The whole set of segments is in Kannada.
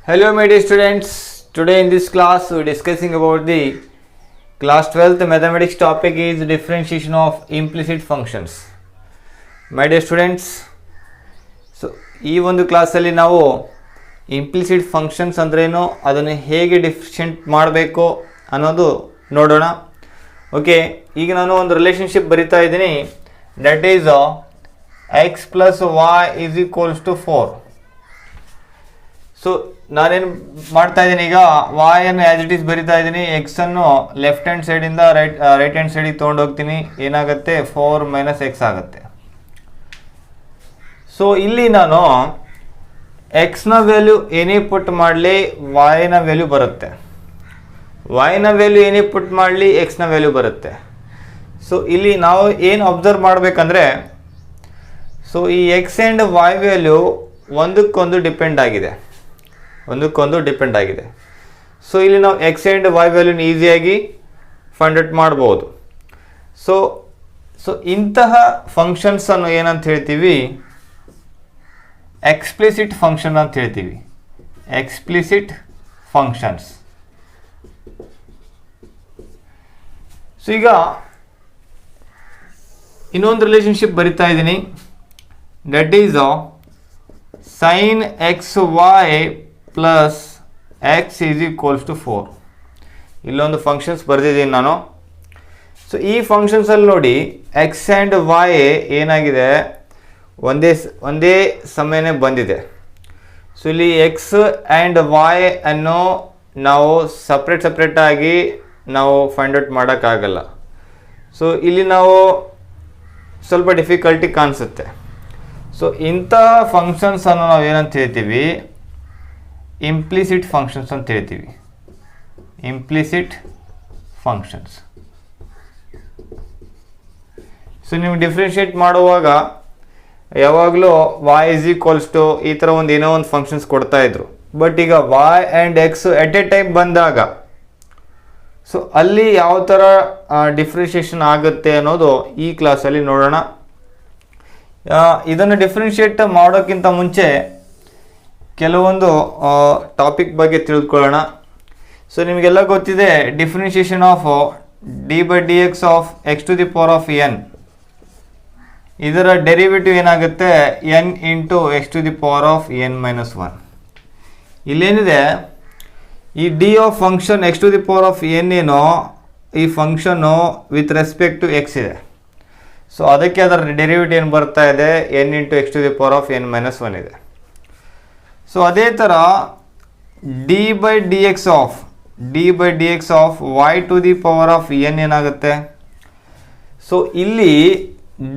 Hello my dear students, today in this class we are discussing about the class 12th mathematics topic is differentiation of implicit functions. My dear students, so ಈ ಒಂದು ಕ್ಲಾಸಲ್ಲಿ ನಾವು ಇಂಪ್ಲಿಸಿಟ್ ಫಂಕ್ಷನ್ಸ್ ಅಂದ್ರೇನು, ಅದನ್ನು ಹೇಗೆ ಡಿಫ್ರೆನ್ಷಿಯೇಟ್ ಮಾಡಬೇಕು ಅನ್ನೋದು ನೋಡೋಣ. ಓಕೆ, ಈಗ ನಾನು ಒಂದು ರಿಲೇಷನ್ಶಿಪ್ ಬರಿತಾ ಇದ್ದೀನಿ, that is x plus y is equals to 4. So ನಾನೇನು ಮಾಡ್ತಾ ಇದ್ದೀನಿ, ಈಗ y ಅನ್ನು ಆ್ಯಸ್ ಇಟ್ ಈಸ್ ಬರಿತಾ ಇದ್ದೀನಿ, ಎಕ್ಸ್ ಅನ್ನು ಲೆಫ್ಟ್ ಹ್ಯಾಂಡ್ ಸೈಡಿಂದ ರೈಟ್ ಹ್ಯಾಂಡ್ ಸೈಡಿಗೆ ತೊಗೊಂಡು ಹೋಗ್ತೀನಿ. ಏನಾಗುತ್ತೆ, 4 - x ಆಗುತ್ತೆ. ಸೊ ಇಲ್ಲಿ ನಾನು ಎಕ್ಸ್ನ ವ್ಯಾಲ್ಯೂ ಏನೇ ಪುಟ್ ಮಾಡಲಿ ವಾಯ್ನ ವ್ಯಾಲ್ಯೂ ಬರುತ್ತೆ, ವಾಯ್ನ ವ್ಯಾಲ್ಯೂ ಏನೇ ಪುಟ್ ಮಾಡಲಿ ಎಕ್ಸ್ನ ವ್ಯಾಲ್ಯೂ ಬರುತ್ತೆ. ಸೊ ಇಲ್ಲಿ ನಾವು ಏನು ಅಬ್ಸರ್ವ್ ಮಾಡಬೇಕಂದ್ರೆ, ಸೊ ಈ ಎಕ್ಸ್ ಆ್ಯಂಡ್ ವಾಯ್ ವ್ಯಾಲ್ಯೂ ಒಂದಕ್ಕೊಂದು ಡಿಪೆಂಡ್ ಆಗಿದೆ. ಸೊ ಇಲ್ಲಿ ನಾವು ಎಕ್ಸ್ ಆ್ಯಂಡ್ ವಾಯ್ ವ್ಯಾಲ್ಯೂನ ಈಸಿಯಾಗಿ ಫೈಂಡ್ ಔಟ್ ಮಾಡ್ಬೋದು. ಸೊ ಇಂತಹ ಫಂಕ್ಷನ್ಸನ್ನು ಏನಂತ ಹೇಳ್ತೀವಿ, ಎಕ್ಸ್ಪ್ಲಿಸಿಟ್ ಫಂಕ್ಷನ್ ಅಂತ ಹೇಳ್ತೀವಿ. Explicit functions. ಸೊ ಈಗ ಇನ್ನೊಂದು ರಿಲೇಷನ್ಶಿಪ್ ಬರಿತಾ ಇದ್ದೀನಿ, that is sine X Y plus X is equals to 4. ಇಲ್ಲೊಂದು ಫಂಕ್ಷನ್ಸ್ ಬರೆದಿದ್ದೀನಿ ನಾನು. ಸೊ ಈ ಫಂಕ್ಷನ್ಸಲ್ಲಿ ನೋಡಿ, ಎಕ್ಸ್ ಆ್ಯಂಡ್ ವೈ ಏನಾಗಿದೆ, ಒಂದೇ ಸಮಯನೇ ಬಂದಿದೆ. ಸೊ ಇಲ್ಲಿ ಎಕ್ಸ್ ಆ್ಯಂಡ್ ವೈ ಅನ್ನು ನಾವು ಸಪ್ರೇಟಾಗಿ ನಾವು ಫೈಂಡ್ ಔಟ್ ಮಾಡೋಕ್ಕಾಗಲ್ಲ. ಸೊ ಇಲ್ಲಿ ನಾವು ಸ್ವಲ್ಪ ಡಿಫಿಕಲ್ಟಿ ಕಾಣಿಸುತ್ತೆ. ಸೊ ಇಂಥ ಫಂಕ್ಷನ್ಸನ್ನು ನಾವು ಏನಂತ ಹೇಳ್ತೀವಿ, ಇಂಪ್ಲಿಸಿಟ್ ಫಂಕ್ಷನ್ಸ್ ಅಂತ ಹೇಳ್ತೀವಿ. Implicit functions. ಸೊ ನೀವು ಡಿಫ್ರೆನ್ಷಿಯೇಟ್ ಮಾಡುವಾಗ ಯಾವಾಗಲೂ y ಇಸ್ ಈಕ್ವಲ್ಸ್ ಟು ಈ ಥರ ಏನೋ ಒಂದು ಫಂಕ್ಷನ್ಸ್ ಕೊಡ್ತಾ ಇದ್ರು. ಬಟ್ ಈಗ y and X at a time ಬಂದಾಗ, ಸೊ ಅಲ್ಲಿ ಯಾವ ಥರ ಡಿಫ್ರೆನ್ಷಿಯೇಷನ್ ಆಗುತ್ತೆ ಅನ್ನೋದು ಈ ಕ್ಲಾಸಲ್ಲಿ ನೋಡೋಣ. ಇದನ್ನು ಡಿಫ್ರೆನ್ಷಿಯೇಟ್ ಮಾಡೋಕ್ಕಿಂತ ಮುಂಚೆ ಕೆಲವೊಂದು ಟಾಪಿಕ್ ಬಗ್ಗೆ ತಿಳಿದುಕೊಳ್ಳೋಣ. ಸೊ ನಿಮಗೆಲ್ಲ ಗೊತ್ತಿದೆ, differentiation of d/dx of x to the power of n, ಇದರ ಡೆರಿವೇಟಿವ್ ಏನಾಗುತ್ತೆ, n into x to the power of n - 1. ಇಲ್ಲೇನಿದೆ, ಈ D of function x to the power of n ಏನೋ, ಈ ಫಂಕ್ಷನ್ನು ವಿತ್ ರೆಸ್ಪೆಕ್ಟ್ ಟು ಎಕ್ಸ್ ಇದೆ. ಸೊ ಅದಕ್ಕೆ ಅದರ ಡೆರಿವೇಟಿವ್ ಏನು ಬರ್ತಾ ಇದೆ, n into x to the power of n - 1 ಇದೆ. ಸೊ ಅದೇ ಥರ d/dx of y to the power of n ಏನಾಗುತ್ತೆ. ಸೊ ಇಲ್ಲಿ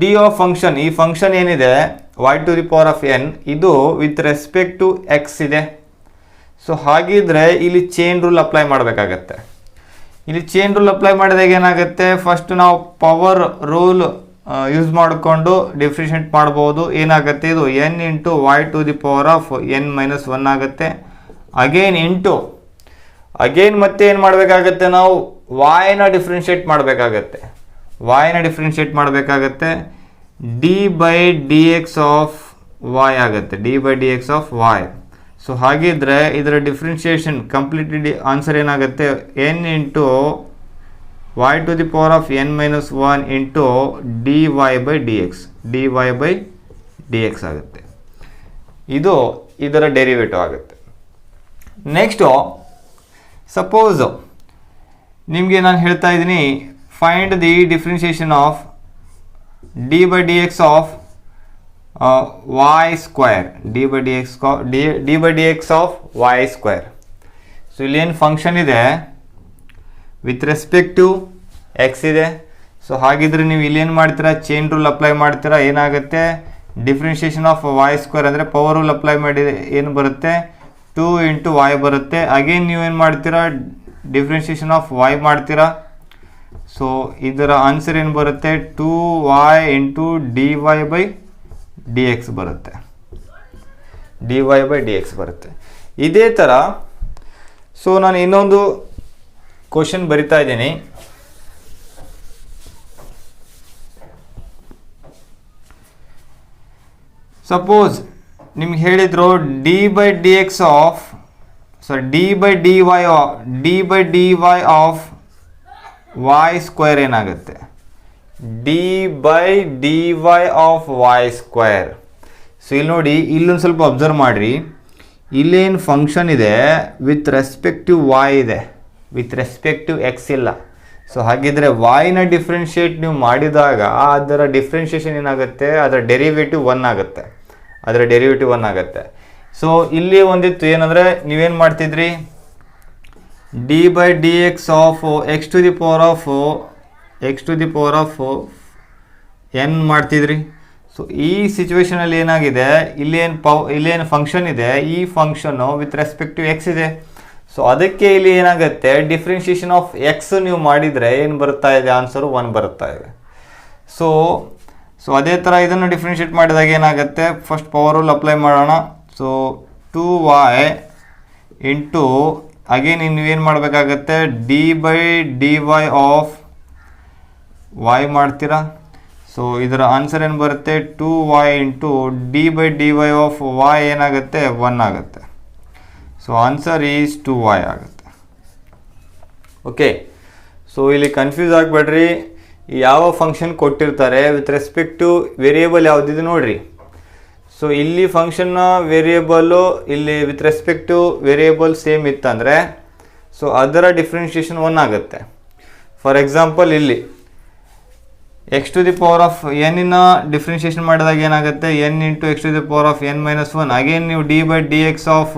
ಡಿ ಆಫ್ ಫಂಕ್ಷನ್, ಈ ಫಂಕ್ಷನ್ ಏನಿದೆ y to the power of n, ಇದು ವಿತ್ ರೆಸ್ಪೆಕ್ಟ್ ಟು ಎಕ್ಸ್ ಇದೆ. ಸೊ ಹಾಗಿದ್ರೆ ಇಲ್ಲಿ ಚೈನ್ ರೂಲ್ ಅಪ್ಲೈ ಮಾಡಬೇಕಾಗತ್ತೆ. ಇಲ್ಲಿ ಚೈನ್ ರೂಲ್ ಅಪ್ಲೈ ಮಾಡಿದಾಗ ಏನಾಗುತ್ತೆ, ಫಸ್ಟ್ ನಾವು ಪವರ್ ರೂಲ್ ಯೂಸ್ ಮಾಡಿಕೊಂಡು ಡಿಫ್ರೆನ್ಷಿಯೇಟ್ ಮಾಡ್ಬೋದು. ಏನಾಗುತ್ತೆ, ಇದು n into y to the power of n - 1 ಆಗುತ್ತೆ. ಅಗೇನ್ ಮತ್ತೆ ಏನು ಮಾಡಬೇಕಾಗತ್ತೆ, ನಾವು yನ ಡಿಫ್ರೆನ್ಷಿಯೇಟ್ ಮಾಡಬೇಕಾಗತ್ತೆ. d/dx ಆಫ್ y ಆಗುತ್ತೆ, d/dx ಆಫ್ y. ಸೊ ಹಾಗಿದ್ರೆ ಇದರ ಡಿಫ್ರೆನ್ಷಿಯೇಷನ್ ಕಂಪ್ಲೀಟ್ಲಿ ಆನ್ಸರ್ ಏನಾಗುತ್ತೆ, n into y to the power of n - 1 into dy/dx ಆಗುತ್ತೆ. ಇದು ಇದರ ಡೆರಿವೇಟಿವ್ ಆಗುತ್ತೆ. ನೆಕ್ಸ್ಟು, ಸಪೋಸ್ ನಿಮಗೆ ನಾನು ಹೇಳ್ತಾ ಇದ್ದೀನಿ, find the differentiation of d/dx of y square, d/dx of y square. So ಇಲ್ಲೇನು ಫಂಕ್ಷನ್ ಇದೆ, ವಿತ್ ರೆಸ್ಪೆಕ್ಟ್ ಟು ಎಕ್ಸ್ ಇದೆ. ಸೊ ಹಾಗಿದ್ರೆ ನೀವು ಇಲ್ಲೇನು ಮಾಡ್ತೀರಾ, ಚೈನ್ ರೂಲ್ ಅಪ್ಲೈ ಮಾಡ್ತೀರಾ. ಏನಾಗುತ್ತೆ, ಡಿಫ್ರೆನ್ಷಿಯೇಷನ್ ಆಫ್ y ಸ್ಕ್ವೇರ್ ಅಂದರೆ ಪವರ್ ರೂಲ್ ಅಪ್ಲೈ ಮಾಡಿ ಏನು ಬರುತ್ತೆ, 2 ಇಂಟು y ಬರುತ್ತೆ. ಅಗೇನ್ ನೀವೇನು ಮಾಡ್ತೀರಾ, ಡಿಫ್ರೆನ್ಷಿಯೇಷನ್ ಆಫ್ y ಮಾಡ್ತೀರಾ. ಸೊ ಇದರ ಆನ್ಸರ್ ಏನು ಬರುತ್ತೆ, 2y ಇಂಟು dy/dx ಬರುತ್ತೆ. ಇದೇ ಥರ ಸೊ ನಾನು ಇನ್ನೊಂದು ಕ್ವಶನ್ ಬರಿತಾ ಇದ್ದೀನಿ. ಸಪೋಸ್ ನಿಮ್ಗೆ ಹೇಳಿದ್ರು D by d x of so dy of y square ಏನಾಗುತ್ತೆ, dy of y square. So ಇಲ್ಲಿ ನೋಡಿ, ಇಲ್ಲೊಂದು ಸ್ವಲ್ಪ ಅಬ್ಸರ್ವ್ ಮಾಡಿರಿ, ಇಲ್ಲೇನು ಫಂಕ್ಷನ್ ಇದೆ ವಿತ್ ರೆಸ್ಪೆಕ್ಟ್ ಟು y ಇದೆ, ವಿತ್ ರೆಸ್ಪೆಕ್ಟ್ ಟು ಎಕ್ಸ್ ಇಲ್ಲ. ಸೊ ಹಾಗಿದ್ರೆ y ನ ಡಿಫ್ರೆನ್ಷಿಯೇಟ್ ನೀವು ಮಾಡಿದಾಗ ಅದರ ಡಿಫ್ರೆನ್ಷಿಯೇಷನ್ ಏನಾಗುತ್ತೆ, ಅದರ ಡೆರಿವೇಟಿವ್ 1 ಆಗುತ್ತೆ. ಸೊ ಇಲ್ಲಿ ಒಂದಿತ್ತು ಏನಂದರೆ, ನೀವೇನು ಮಾಡ್ತಿದ್ರಿ, dy/dx of x to the power of n ಮಾಡ್ತಿದ್ರಿ. ಸೊ ಈ ಸಿಚುವೇಶನಲ್ಲಿ ಏನಾಗಿದೆ, ಇಲ್ಲೇನು ಫಂಕ್ಷನ್ ಇದೆ, ಈ ಫಂಕ್ಷನ್ನು ವಿತ್ ರೆಸ್ಪೆಕ್ಟ್ ಟು ಎಕ್ಸ್ ಇದೆ. ಸೊ ಅದಕ್ಕೆ ಇಲ್ಲಿ ಏನಾಗುತ್ತೆ, ಡಿಫ್ರೆನ್ಷಿಯೇಷನ್ ಆಫ್ ಎಕ್ಸ್ ನೀವು ಮಾಡಿದರೆ ಏನು ಬರ್ತಾ ಇದೆ, ಆನ್ಸರು 1 ಬರ್ತಾ ಇದೆ. ಸೊ ಅದೇ ಥರ ಇದನ್ನು ಡಿಫ್ರೆನ್ಷಿಯೇಟ್ ಮಾಡಿದಾಗ ಏನಾಗುತ್ತೆ, ಫಸ್ಟ್ ಪವರ್ ರೂಲ್ ಅಪ್ಲೈ ಮಾಡೋಣ. ಸೊ 2y ಇಂಟು ಅಗೇನ್ ನೀವೇನು ಮಾಡಬೇಕಾಗತ್ತೆ, dy ಆಫ್ y ಮಾಡ್ತೀರಾ. ಸೊ ಇದರ ಆನ್ಸರ್ ಏನು ಬರುತ್ತೆ, 2y into dy of y ಏನಾಗುತ್ತೆ, 1 ಆಗುತ್ತೆ. ಸೊ ಆನ್ಸರ್ ಈಸ್ 2y ಆಗುತ್ತೆ. ಓಕೆ, ಸೊ ಇಲ್ಲಿ ಕನ್ಫ್ಯೂಸ್ ಆಗಬೇಡ್ರಿ, ಯಾವ ಫಂಕ್ಷನ್ ಕೊಟ್ಟಿರ್ತಾರೆ ವಿತ್ ರೆಸ್ಪೆಕ್ಟ್ ಟು ವೇರಿಯೇಬಲ್ ಯಾವುದಿದೆ ನೋಡಿರಿ. ಸೊ ಇಲ್ಲಿ ಫಂಕ್ಷನ್ನ ವೇರಿಯೇಬಲ್ಲು ಇಲ್ಲಿ with respect to variable same ಇತ್ತಂದರೆ ಸೊ ಅದರ ಡಿಫ್ರೆನ್ಷಿಯೇಷನ್ 1 ಆಗುತ್ತೆ. ಫಾರ್ ಎಕ್ಸಾಂಪಲ್ ಇಲ್ಲಿ x to the power of n differentiation ಮಾಡಿದಾಗ ಏನಾಗುತ್ತೆ, n into x to the power of n-1. Again ನೀವು dy/dx ಆಫ್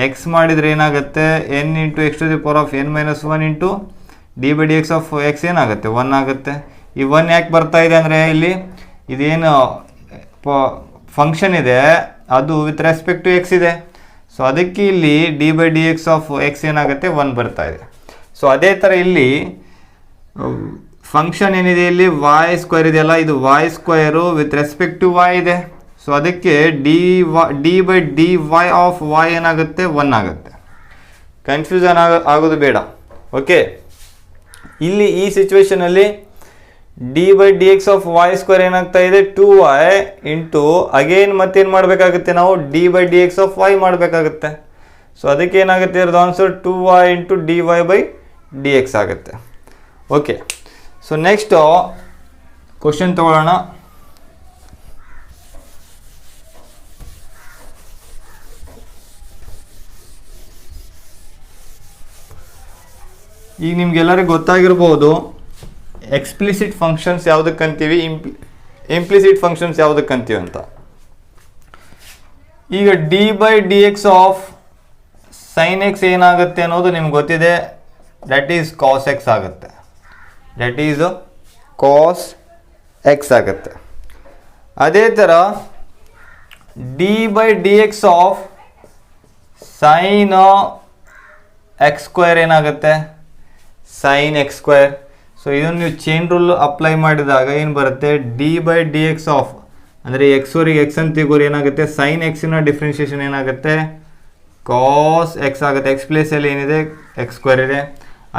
x ಮಾಡಿದರೆ ಏನಾಗುತ್ತೆ, n into x to the power of n-1 into dy/dx of x ಏನಾಗುತ್ತೆ, 1 ಆಗುತ್ತೆ. ಈ 1 ಯಾಕೆ ಬರ್ತಾ ಇದೆ ಅಂದರೆ, ಇಲ್ಲಿ ಇದೇನು ಫಂಕ್ಷನ್ ಇದೆ ಅದು ವಿತ್ ರೆಸ್ಪೆಕ್ಟ್ ಟು ಎಕ್ಸ್ ಇದೆ. ಸೊ ಅದಕ್ಕೆ ಇಲ್ಲಿ dy/dx ಆಫ್ x ಏನಾಗುತ್ತೆ, 1 ಬರ್ತಾ ಇದೆ. ಸೊ ಅದೇ ಥರ ಇಲ್ಲಿ ಫಂಕ್ಷನ್ ಏನಿದೆ, ಇಲ್ಲಿ y ಸ್ಕ್ವೇರ್ ಇದೆಯಲ್ಲ, ಇದು y square with respect to y ಇದೆ. ಸೊ ಅದಕ್ಕೆ dy/dy ಆಫ್ y ಏನಾಗುತ್ತೆ, 1 ಆಗುತ್ತೆ. ಕನ್ಫ್ಯೂಷನ್ ಆಗೋದು ಬೇಡ. ಓಕೆ, ಇಲ್ಲಿ ಈ ಸಿಚುವೇಶನಲ್ಲಿ dy/dx ಆಫ್ y ಸ್ಕ್ವೇರ್ ಏನಾಗ್ತಾ ಇದೆ, 2y ಇಂಟು ಅಗೇನ್ ಮತ್ತೇನು ಮಾಡಬೇಕಾಗುತ್ತೆ, ನಾವು dy/dx ಆಫ್ y ಮಾಡಬೇಕಾಗುತ್ತೆ. ಸೊ ಅದಕ್ಕೆ ಏನಾಗುತ್ತೆ, ಇರೋದು ಆನ್ಸರ್ 2y ಇಂಟು dy/dx ಆಗುತ್ತೆ. ಓಕೆ, ಸೊ ನೆಕ್ಸ್ಟು ಕ್ವಶನ್ ತಗೊಳ್ಳೋಣ. ಈಗ ನಿಮ್ಗೆಲ್ಲರಿಗೂ ಗೊತ್ತಾಗಿರ್ಬೋದು ಎಕ್ಸ್ಪ್ಲಿಸಿಟ್ ಫಂಕ್ಷನ್ಸ್ ಯಾವುದಕ್ಕಂತೀವಿ, ಇಂಪ್ಲಿಸಿಟ್ ಫಂಕ್ಷನ್ಸ್ ಯಾವುದಕ್ಕಂತೀವಿ ಅಂತ. ಈಗ dy/dx ಆಫ್ sin x ಏನಾಗುತ್ತೆ ಅನ್ನೋದು ನಿಮ್ಗೆ ಗೊತ್ತಿದೆ, ದಟ್ ಈಸ್ cos x ಆಗುತ್ತೆ. ದಟ್ ಈಸ್ cos x ಆಗುತ್ತೆ. ಅದೇ ಥರ dy/dx of sin x square ಏನಾಗುತ್ತೆ, sin x ಸ್ಕ್ವೇರ್. ಸೊ ಇದನ್ನು ನೀವು ಚೈನ್ ರೂಲ್ ಅಪ್ಲೈ ಮಾಡಿದಾಗ ಏನು ಬರುತ್ತೆ, dy/dx ಆಫ್ ಅಂದರೆ ಎಕ್ಸ್ವರೆಗೆ ಎಕ್ಸ್ ಅಂತ ತೆಗೋರು ಏನಾಗುತ್ತೆ, sin x ಡಿಫ್ರೆನ್ಷಿಯೇಷನ್ ಏನಾಗುತ್ತೆ, cos x ಆಗುತ್ತೆ. ಎಕ್ಸ್ ಪ್ಲೇಸಲ್ಲಿ ಏನಿದೆ, ಎಕ್ಸ್ ಸ್ಕ್ವೇರ್ ಇದೆ.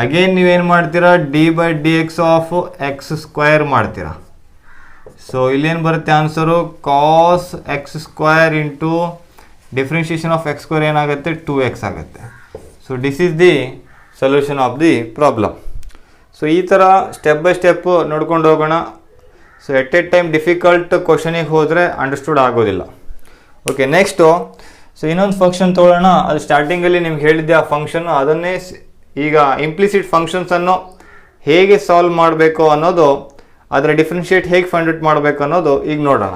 ಅಗೇನ್ ನೀವೇನು ಮಾಡ್ತೀರಾ, dy/dx ಆಫ್ ಎಕ್ಸ್ ಸ್ಕ್ವೇರ್ ಮಾಡ್ತೀರಾ. ಸೊ ಇಲ್ಲೇನು ಬರುತ್ತೆ answer, cos x square into differentiation of x square ಏನಾಗುತ್ತೆ, 2x ಆಗುತ್ತೆ. So this is the solution of the problem. So ಈ ಥರ ಸ್ಟೆಪ್ ಬೈ ಸ್ಟೆಪ್ಪು ನೋಡ್ಕೊಂಡು ಹೋಗೋಣ. So at a time difficult ಕ್ವಶನಿಗೆ ಹೋದರೆ ಅಂಡರ್ಸ್ಟುಡ್ ಆಗೋದಿಲ್ಲ. ಓಕೆ, ನೆಕ್ಸ್ಟು ಸೊ ಇನ್ನೊಂದು ಫಂಕ್ಷನ್ ತೊಗೊಳ್ಳೋಣ. ಅದು ಸ್ಟಾರ್ಟಿಂಗಲ್ಲಿ ನಿಮ್ಗೆ ಹೇಳಿದ್ದೆ ಆ ಫಂಕ್ಷನ್ನು, ಅದನ್ನೇ ಈಗ ಇಂಪ್ಲಿಸಿಟ್ ಫಂಕ್ಷನ್ಸನ್ನು ಹೇಗೆ ಸಾಲ್ವ್ ಮಾಡಬೇಕು ಅನ್ನೋದು, ಅದರ ಡಿಫ್ರೆನ್ಷಿಯೇಟ್ ಹೇಗೆ ಫೈಂಡ್ ಔಟ್ ಮಾಡಬೇಕು ಅನ್ನೋದು ಈಗ ನೋಡೋಣ.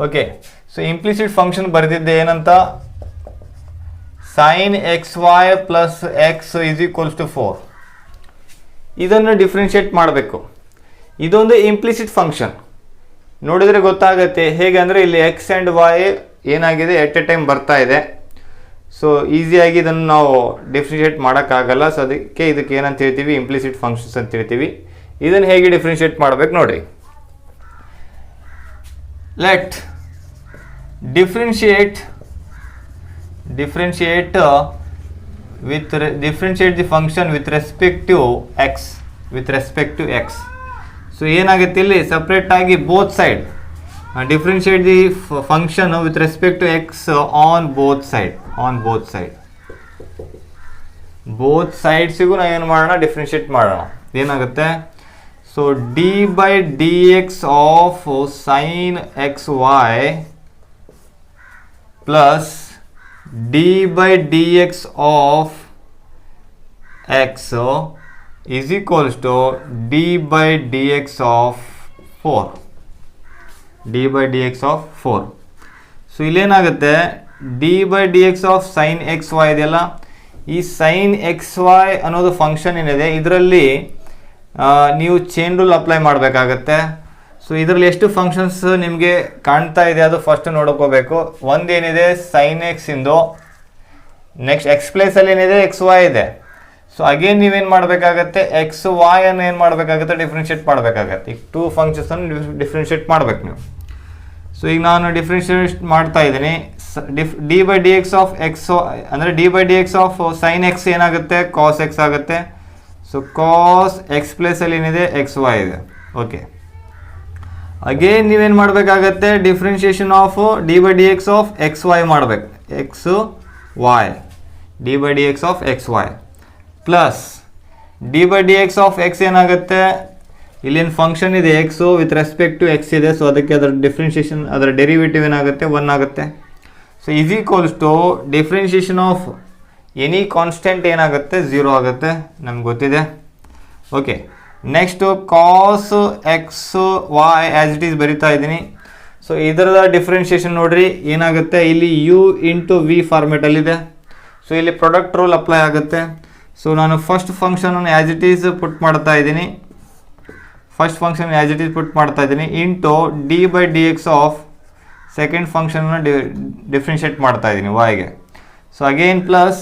ಓಕೆ, ಸೊ ಇಂಪ್ಲಿಸಿಟ್ ಫಂಕ್ಷನ್ ಬರೆದಿದ್ದೆ ಏನಂತ, sin xy plus X is equals to 4. ಇದನ್ನು ಡಿಫ್ರೆನ್ಷಿಯೇಟ್ ಮಾಡಬೇಕು. ಇದೊಂದು ಇಂಪ್ಲಿಸಿಟ್ ಫಂಕ್ಷನ್, ನೋಡಿದರೆ ಗೊತ್ತಾಗುತ್ತೆ ಹೇಗೆ ಅಂದರೆ, ಇಲ್ಲಿ ಎಕ್ಸ್ ಆ್ಯಂಡ್ ವೈ ಏನಾಗಿದೆ ಎಟ್ ಎ ಟೈಮ್ ಬರ್ತಾ ಇದೆ. ಸೊ ಈಸಿಯಾಗಿ ಇದನ್ನು ನಾವು ಡಿಫ್ರೆನ್ಷಿಯೇಟ್ ಮಾಡೋಕ್ಕಾಗಲ್ಲ. ಸೊ ಅದಕ್ಕೆ ಇದಕ್ಕೆ ಏನಂತ ಹೇಳ್ತೀವಿ, ಇಂಪ್ಲಿಸಿಟ್ ಫಂಕ್ಷನ್ಸ್ ಅಂತ ಹೇಳ್ತೀವಿ. ಇದನ್ನು ಹೇಗೆ ಡಿಫ್ರೆನ್ಷಿಯೇಟ್ ಮಾಡಬೇಕು ನೋಡಿರಿ. Let differentiate the function with respect to x. So ಏನಾಗುತ್ತೆ ಇಲ್ಲಿ ಸಪ್ರೇಟ್ ಆಗಿ both side differentiate the function with respect to x on both side. Both ಸೈಡ್ಸಿಗೂ ನಾವು ಏನು ಮಾಡೋಣ, ಡಿಫ್ರೆನ್ಶಿಯೇಟ್ ಮಾಡೋಣ. ಏನಾಗುತ್ತೆ, so d by d x of sine X Y plus d by d x of x is equals to d by dx of 4. d by dx of 4. So ಇಲ್ಲೇನಾಗುತ್ತೆ, d by dx of sin x y ಇದೆಯಲ್ಲ, ಈ sin x y ಅನ್ನೋದು ಫಂಕ್ಷನ್ ಏನಿದೆ ಇದರಲ್ಲಿ ನೀವು ಚೈನ್ ರೂಲ್ ಅಪ್ಲೈ ಮಾಡಬೇಕಾಗತ್ತೆ. ಸೊ ಇದರಲ್ಲಿ ಎಷ್ಟು ಫಂಕ್ಷನ್ಸ್ ನಿಮಗೆ ಕಾಣ್ತಾ ಇದೆ ಅದು ಫಸ್ಟ್ ನೋಡ್ಕೋಬೇಕು. ಒಂದೇನಿದೆ sin x ಇಂದು, ನೆಕ್ಸ್ಟ್ ಎಕ್ಸ್ ಪ್ಲೇಸಲ್ಲಿ ಏನಿದೆ ಎಕ್ಸ್ ವೈ ಇದೆ. ಸೊ ಅಗೇನ್ ನೀವೇನು ಮಾಡಬೇಕಾಗತ್ತೆ, ಎಕ್ಸ್ ವೈ ಅನ್ನು ಏನು ಮಾಡಬೇಕಾಗುತ್ತೆ, ಡಿಫ್ರೆನ್ಷಿಯೇಟ್ ಮಾಡಬೇಕಾಗತ್ತೆ. ಈಗ 2 ಫಂಕ್ಷನ್ಸನ್ನು ಡಿಫ್ರೆನ್ಷಿಯೇಟ್ ಮಾಡ್ಬೇಕು ನೀವು. ಸೊ ಈಗ ನಾನು ಡಿಫ್ರೆನ್ಷಿಯೇಟ್ ಮಾಡ್ತಾ ಇದ್ದೀನಿ. D by d x of x ಅಂದರೆ d by d x of sine x ಏನಾಗುತ್ತೆ, ಕಾಸ್ ಎಕ್ಸ್ ಆಗುತ್ತೆ. ಸೊ ಕಾಸ್ ಎಕ್ಸ್ ಪ್ಲೇಸಲ್ಲಿ ಏನಿದೆ ಎಕ್ಸ್ ವೈ ಇದೆ. ಓಕೆ, ಅಗೇನ್ ನೀವೇನು ಮಾಡಬೇಕಾಗತ್ತೆ, differentiation of d by d x of x y ಮಾಡಬೇಕು. X y, d by d x of x Y plus d by d x of x ಏನಾಗುತ್ತೆ, ಇಲ್ಲೇನು ಫಂಕ್ಷನ್ ಇದೆ x with respect to X ಇದೆ. ಸೊ ಅದಕ್ಕೆ ಅದರ ಡಿಫ್ರೆನ್ಷಿಯೇಷನ್, ಅದರ ಡೆರಿವೇಟಿವ್ ಏನಾಗುತ್ತೆ, 1 ಆಗುತ್ತೆ. So is equals to differentiation of any constant ಏನಾಗುತ್ತೆ, 0 ಆಗುತ್ತೆ, ನಮ್ಗೆ ಗೊತ್ತಿದೆ. Okay, next cos x y as it is ಬರಿತಾ ಇದ್ದೀನಿ. ಸೊ ಇದರದ ಡಿಫ್ರೆನ್ಷಿಯೇಷನ್ ನೋಡ್ರಿ ಏನಾಗುತ್ತೆ, ಇಲ್ಲಿ ಯು ಇಂಟು ವಿ ಫಾರ್ಮೆಟಲ್ಲಿದೆ. ಸೊ ಇಲ್ಲಿ ಪ್ರಾಡಕ್ಟ್ ರೂಲ್ ಅಪ್ಲೈ ಆಗುತ್ತೆ. ಸೊ ನಾನು ಫಸ್ಟ್ ಫಂಕ್ಷನನ್ನು ಆ್ಯಸ್ ಇಟ್ ಈಸ್ ಪುಟ್ ಮಾಡ್ತಾ ಇದ್ದೀನಿ. Into d by d x of second ಫಂಕ್ಷನನ್ನು ಡಿಫ್ರೆನ್ಷಿಯೇಟ್ ಮಾಡ್ತಾ ಇದ್ದೀನಿ ವೈಗೆ. So again plus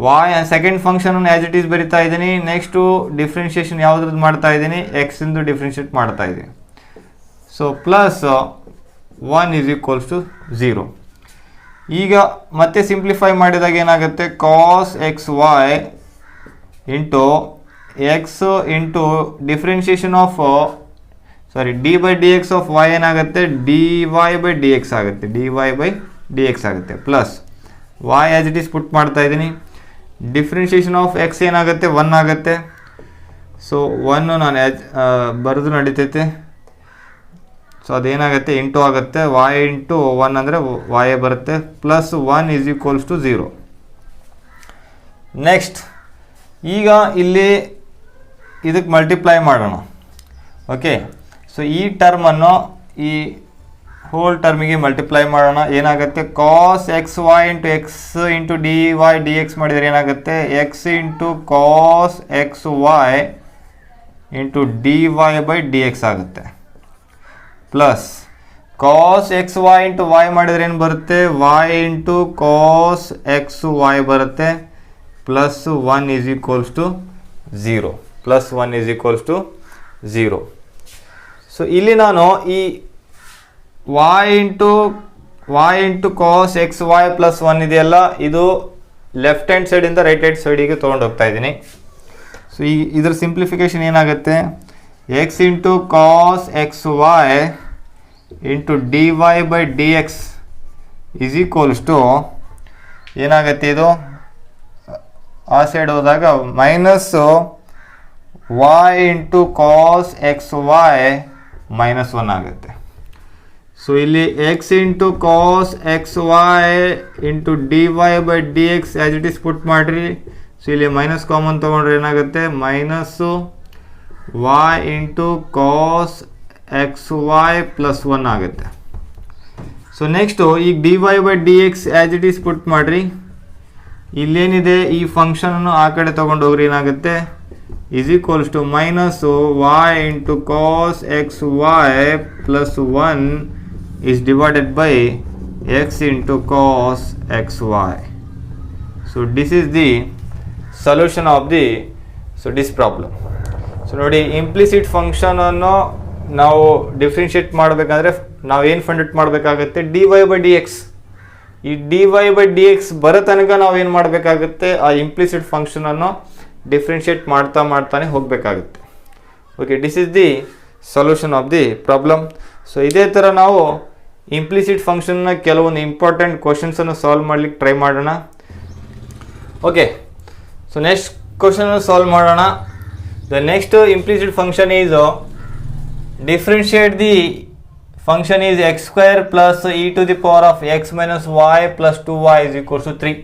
y second ಫಂಕ್ಷನನ್ನು ಆ್ಯಸ್ ಇಟ್ ಈಸ್ ಬರಿತಾ ಇದ್ದೀನಿ. ನೆಕ್ಸ್ಟು ಡಿಫ್ರೆನ್ಷಿಯೇಷನ್ ಯಾವುದ್ರದ್ದು ಮಾಡ್ತಾ ಇದ್ದೀನಿ, ಎಕ್ಸಿಂದು ಡಿಫ್ರೆನ್ಷಿಯೇಟ್ ಮಾಡ್ತಾ ಇದ್ದೀನಿ. So plus 1 is equals to 0. ಈಗ ಮತ್ತೆ ಸಿಂಪ್ಲಿಫೈ ಮಾಡಿದಾಗ ಏನಾಗುತ್ತೆ, cos x y into x into differentiation of d by d x of y ಏನಾಗುತ್ತೆ, d y by d x ಆಗುತ್ತೆ. Plus y as it is put ಮಾಡ್ತಾ ಇದ್ದೀನಿ. ಡಿಫ್ರೆನ್ಷಿಯೇಷನ್ ಆಫ್ ಎಕ್ಸ್ ಏನಾಗುತ್ತೆ, 1 ಆಗುತ್ತೆ. ಸೊ 1 ನಾನು ಬರೆದು ನಡೀತೈತೆ. ಸೊ ಅದೇನಾಗುತ್ತೆ, ಇಂಟು ಆಗುತ್ತೆ. ವೈ ಇಂಟು 1 ಅಂದರೆ ವೈ ಬರುತ್ತೆ. Plus 1 is equals to 0. Next ಈಗ ಇಲ್ಲಿ ಇದಕ್ಕೆ ಮಲ್ಟಿಪ್ಲೈ ಮಾಡೋಣ. ಓಕೆ, ಸೊ ಈ ಟರ್ಮನ್ನು ಈ ಹೋಲ್ ಟರ್ಮಿಗೆ ಮಲ್ಟಿಪ್ಲೈ ಮಾಡೋಣ. ಏನಾಗುತ್ತೆ, cos x y into x into d y d x ಮಾಡಿದರೆ ಏನಾಗುತ್ತೆ, x into cos x y into d y by d x ಆಗುತ್ತೆ. Plus cos x y into y ಮಾಡಿದರೆ ಏನು ಬರುತ್ತೆ, y into cos x y ಬರುತ್ತೆ. Plus 1 is equals to 0. So ಇಲ್ಲಿ ನಾನು ಈ y into cos x Y plus 1 ಇದೆಯಲ್ಲ, ಇದು ಲೆಫ್ಟ್ ಹ್ಯಾಂಡ್ ಸೈಡಿಂದ ರೈಟ್ ಹ್ಯಾಂಡ್ ಸೈಡಿಗೆ ತೊಗೊಂಡು ಹೋಗ್ತಾ ಇದ್ದೀನಿ. ಸೊ ಈ ಇದರ ಸಿಂಪ್ಲಿಫಿಕೇಶನ್ ಏನಾಗುತ್ತೆ, x into cos x y into d y by d x is equals to ಏನಾಗುತ್ತೆ, ಇದು ಆ ಸೈಡ್ ಹೋದಾಗ minus y into cos x y minus 1 ಆಗುತ್ತೆ. ಸೊ ಇಲ್ಲಿ x into cos x y into d y by d x as it is put ಮಾಡಿರಿ. ಸೊ ಇಲ್ಲಿ ಮೈನಸ್ ಕಾಮನ್ ತೊಗೊಂಡ್ರೆ ಏನಾಗುತ್ತೆ, minus y into cos x Y plus 1 ಆಗುತ್ತೆ. ಸೊ ನೆಕ್ಸ್ಟು ಈಗ d y by d x as it is put ಮಾಡಿರಿ. ಇಲ್ಲೇನಿದೆ, ಈ ಫಂಕ್ಷನನ್ನು ಆ ಕಡೆ ತೊಗೊಂಡೋಗ್ರಿ, ಏನಾಗುತ್ತೆ, is equals to minus y into cos x Y plus 1 is divided by x into cos x y. So this is the solution of the this problem. So ನೋಡಿ, ಇಂಪ್ಲಿಸಿಟ್ ಫಂಕ್ಷನನ್ನು ನಾವು ಡಿಫ್ರೆನ್ಷಿಯೇಟ್ ಮಾಡಬೇಕಂದ್ರೆ ನಾವು ಏನು ಫೈಂಡ್ ಮಾಡಬೇಕಾಗುತ್ತೆ, d y by d x. ಈ d y by d x ಬರೋ ತನಕ ನಾವು ಏನು ಮಾಡಬೇಕಾಗುತ್ತೆ, ಆ ಇಂಪ್ಲಿಸಿಟ್ ಫಂಕ್ಷನನ್ನು ಡಿಫ್ರೆನ್ಷಿಯೇಟ್ ಮಾಡ್ತಾನೆ ಹೋಗಬೇಕಾಗುತ್ತೆ. Okay, this is the solution of the problem. So ಇದೇ ಥರ ನಾವು ಇಂಪ್ಲಿಸಿಟ್ ಫಂಕ್ಷನ್ನ ಕೆಲವೊಂದು ಇಂಪಾರ್ಟೆಂಟ್ ಕ್ವಶನ್ಸನ್ನು ಸಾಲ್ವ್ ಮಾಡ್ಲಿಕ್ಕೆ ಟ್ರೈ ಮಾಡೋಣ. Okay, so next question solve ಮಾಡೋಣ. The next implicit function is differentiate the function is x square plus e to the power of x minus y plus 2y is equals to 3.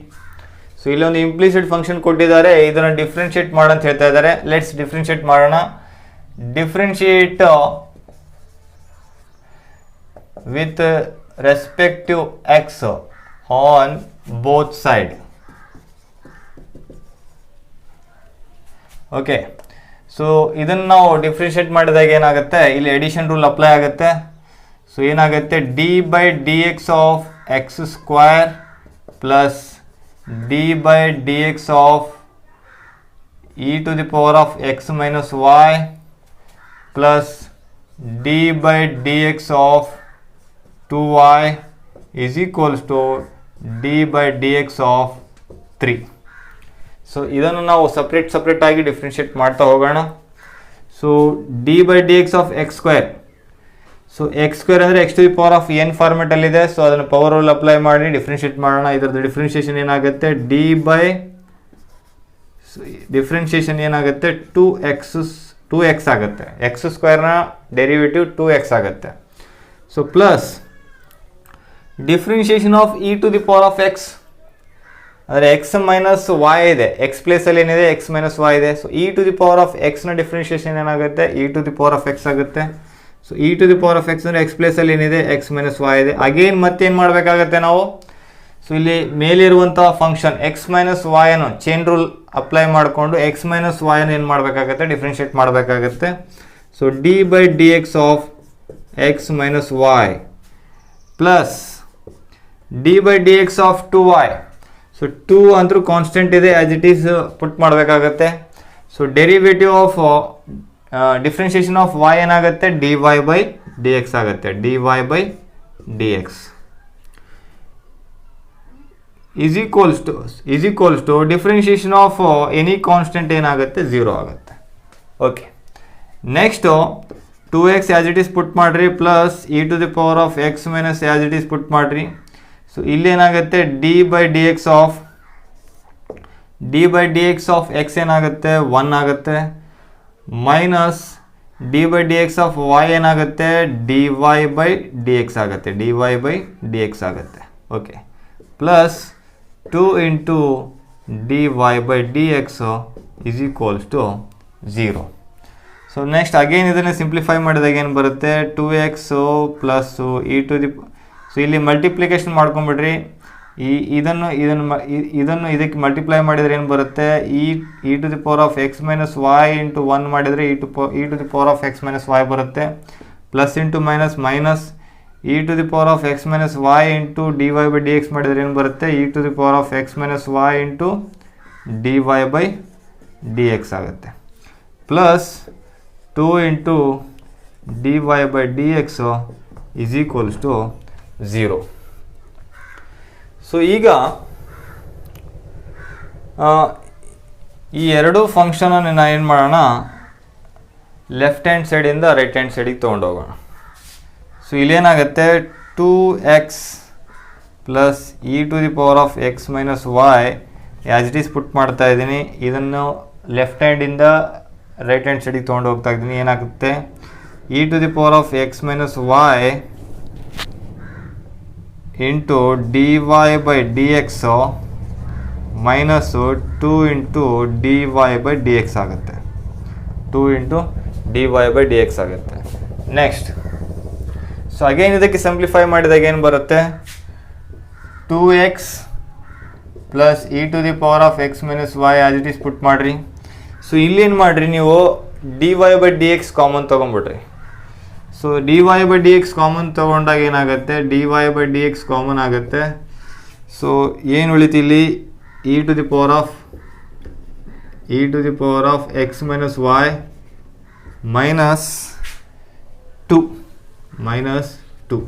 So ಇಲ್ಲಿ ಒಂದು ಇಂಪ್ಲಿಸಿಟ್ ಫಂಕ್ಷನ್ ಕೊಟ್ಟಿದ್ದಾರೆ, ಇದನ್ನು ಡಿಫ್ರೆನ್ಷಿಯೇಟ್ ಮಾಡಂತ ಹೇಳ್ತಾ ಇದ್ದಾರೆ. ಲೆಟ್ಸ್ ಡಿಫ್ರೆನ್ಷಿಯೇಟ್ ಮಾಡೋಣ. Differentiate with respect to x on both side. Okay, so ಇದನ್ನು ನಾವು ಡಿಫ್ರೆನ್ಷಿಯೇಟ್ ಮಾಡಿದಾಗ ಏನಾಗುತ್ತೆ, ಇಲ್ಲಿ ಎಡಿಷನ್ ರೂಲ್ ಅಪ್ಲೈ ಆಗುತ್ತೆ. ಸೊ ಏನಾಗುತ್ತೆ, d by d x of x square plus d by d x of e to the power of x minus y plus d by d x of 2y is equals to d by dx of 3. So ಇದನ್ನು ನಾವು ಸಪ್ರೇಟ್ ಆಗಿ ಡಿಫ್ರೆನ್ಷಿಯೇಟ್ ಮಾಡ್ತಾ ಹೋಗೋಣ. So d by d x of x square, so x square ಅಂದರೆ x to the power of n ಫಾರ್ಮೆಟಲ್ಲಿದೆ. ಸೊ ಅದನ್ನು ಪವರ್ ರೂಲ್ ಅಪ್ಲೈ ಮಾಡಿ ಡಿಫ್ರೆನ್ಷಿಯೇಟ್ ಮಾಡೋಣ. ಇದರದ್ದು ಡಿಫ್ರೆನ್ಷಿಯೇಷನ್ ಏನಾಗುತ್ತೆ, ಡಿ ಬೈ ಡಿಫ್ರೆನ್ಷಿಯೇಷನ್ ಏನಾಗುತ್ತೆ 2x ಆಗುತ್ತೆ. ಎಕ್ಸ್ ಸ್ಕ್ವೇರ್ನ ಡೆರಿವೇಟಿವ್ 2x ಆಗುತ್ತೆ. So plus differentiation of e to the power of x ಅಂದರೆ ಎಕ್ಸ್ ಮೈನಸ್ ವೈ ಇದೆ, ಎಕ್ಸ್ ಪ್ಲೇಸಲ್ಲಿ ಏನಿದೆ ಎಕ್ಸ್ ಮೈನಸ್ ವೈ ಇದೆ. So e to the power of ಎಕ್ಸ್ನ ಡಿಫ್ರೆನ್ಷಿಯೇಷನ್ ಏನಾಗುತ್ತೆ, e to the power of x ಆಗುತ್ತೆ. So e to the power of x ಅಂದರೆ ಎಕ್ಸ್ ಪ್ಲೇಸಲ್ಲಿ ಏನಿದೆ ಎಕ್ಸ್ ಮೈನಸ್ ವೈ ಇದೆ. ಅಗೇನ್ ಮತ್ತೇನು ಮಾಡಬೇಕಾಗತ್ತೆ ನಾವು, ಸೊ ಇಲ್ಲಿ ಮೇಲಿರುವಂಥ ಫಂಕ್ಷನ್ ಎಕ್ಸ್ ಮೈನಸ್ ವೈ ಅನ್ನು ಚೈನ್ ರೂಲ್ ಅಪ್ಲೈ ಮಾಡಿಕೊಂಡು ಎಕ್ಸ್ ಮೈನಸ್ ವೈ ಅನ್ನು ಏನು ಮಾಡಬೇಕಾಗತ್ತೆ, ಡಿಫ್ರೆನ್ಷಿಯೇಟ್ ಮಾಡಬೇಕಾಗತ್ತೆ. So d by d x of x minus y plus d by d x of 2y. So 2 ಅಂತೂ ಕಾನ್ಸ್ಟೆಂಟ್ ಇದೆ, ಆ್ಯಸ್ ಇಟ್ ಈಸ್ ಪುಟ್ ಮಾಡಬೇಕಾಗತ್ತೆ. So derivative of differentiation of y ಏನಾಗುತ್ತೆ, d y by d x ಆಗುತ್ತೆ. D y by d x is equals to differentiation of any constant ಏನಾಗುತ್ತೆ, 0 ಆಗುತ್ತೆ. Okay, next 2x as it is put ಮಾಡಿರಿ plus e to the power of x minus as it is put ಮಾಡಿರಿ. ಸೊ ಇಲ್ಲೇನಾಗುತ್ತೆ, d by d x of x ಏನಾಗುತ್ತೆ 1 ಆಗುತ್ತೆ, minus d by d x of y ಏನಾಗುತ್ತೆ, d y by d x ಆಗುತ್ತೆ. D y by d x ಆಗುತ್ತೆ. Okay, plus 2 into d y by d x is equals to 0. So next again ಇದನ್ನು ಸಿಂಪ್ಲಿಫೈ ಮಾಡಿದಾಗ ಏನು ಬರುತ್ತೆ, 2x plus E to the, so ಇಲ್ಲಿ ಮಲ್ಟಿಪ್ಲಿಕೇಶನ್ ಮಾಡ್ಕೊಂಬಿಡ್ರಿ. ಇದನ್ನು ಇದಕ್ಕೆ ಮಲ್ಟಿಪ್ಲೈ ಮಾಡಿದರೆ ಏನು ಬರುತ್ತೆ, e to the power of x minus y into 1 ಮಾಡಿದರೆ e to the power of x minus y ಬರುತ್ತೆ. Plus into minus e to the power of x minus y into d y by d x ಮಾಡಿದರೆ ಏನು ಬರುತ್ತೆ, e to the power of x minus y into d y by d x ಆಗುತ್ತೆ. Plus 2 into d y by d x is equals to 0. So ಈಗ ಈ ಎರಡು ಫಂಕ್ಷನನ್ನು ನಾನು ಏನು ಮಾಡೋಣ, ಲೆಫ್ಟ್ ಹ್ಯಾಂಡ್ ಸೈಡಿಂದ ರೈಟ್ ಹ್ಯಾಂಡ್ ಸೈಡಿಗೆ ತೊಗೊಂಡೋಗೋಣ. ಸೊ ಇಲ್ಲೇನಾಗುತ್ತೆ, 2x plus e to the power of x minus y as it is put ಮಾಡ್ತಾ ಇದ್ದೀನಿ. ಇದನ್ನು ಲೆಫ್ಟ್ ಹ್ಯಾಂಡಿಂದ ರೈಟ್ ಹ್ಯಾಂಡ್ ಸೈಡಿಗೆ ತೊಗೊಂಡು ಹೋಗ್ತಾ ಇದ್ದೀನಿ. ಏನಾಗುತ್ತೆ, e to the power of x minus y into d y by d x minus 2 into d y by d x ಆಗುತ್ತೆ. 2 into d y by d x ಆಗುತ್ತೆ. ನೆಕ್ಸ್ಟ್, ಸೊ ಅಗೇನ್ ಇದಕ್ಕೆ ಸಿಂಪ್ಲಿಫೈ ಮಾಡಿದಾಗ ಏನು ಬರುತ್ತೆ, 2x plus e to the power of x minus y as it is put ಮಾಡಿರಿ. ಸೊ ಇಲ್ಲೇನು ಮಾಡಿರಿ, ನೀವು d y by d x common ತೊಗೊಂಬಿಡ್ರಿ. So d y by d x common ತೊಗೊಂಡಾಗ ಏನಾಗುತ್ತೆ, d y by d x common ಆಗುತ್ತೆ. ಸೊ ಏನು ಉಳಿತು ಇಲ್ಲಿ, e to the power of x minus y minus 2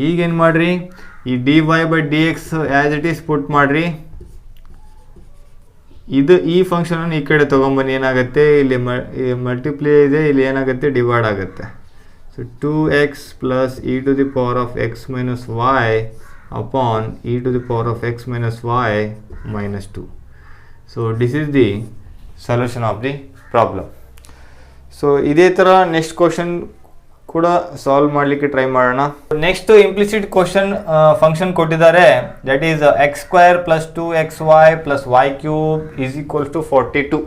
ಈಗೇನು ಮಾಡಿರಿ, ಈ d y by d x as it is put ಮಾಡಿರಿ. ಈ ಫಂಕ್ಷನನ್ನು ಈ ಕಡೆ ತೊಗೊಂಬನ್ನಿ. ಏನಾಗುತ್ತೆ, ಇಲ್ಲಿ ಮಲ್ಟಿಪ್ಲೈ ಇದೆ, ಇಲ್ಲಿ ಏನಾಗುತ್ತೆ ಡಿವೈಡ್ ಆಗುತ್ತೆ. So 2x plus e to the power of x minus y upon e to the power of x minus y minus 2. So this is the solution of the problem. So ಇದೇ ಥರ ನೆಕ್ಸ್ಟ್ ಕ್ವಶನ್ ಕೂಡ ಸಾಲ್ವ್ ಮಾಡಲಿಕ್ಕೆ ಟ್ರೈ ಮಾಡೋಣ. ನೆಕ್ಸ್ಟ್ ಇಂಪ್ಲಿಸಿಟ್ ಕ್ವಶನ್ ಫಂಕ್ಷನ್ ಕೊಟ್ಟಿದ್ದಾರೆ, that is x square plus 2xy plus y cube is equals to 42.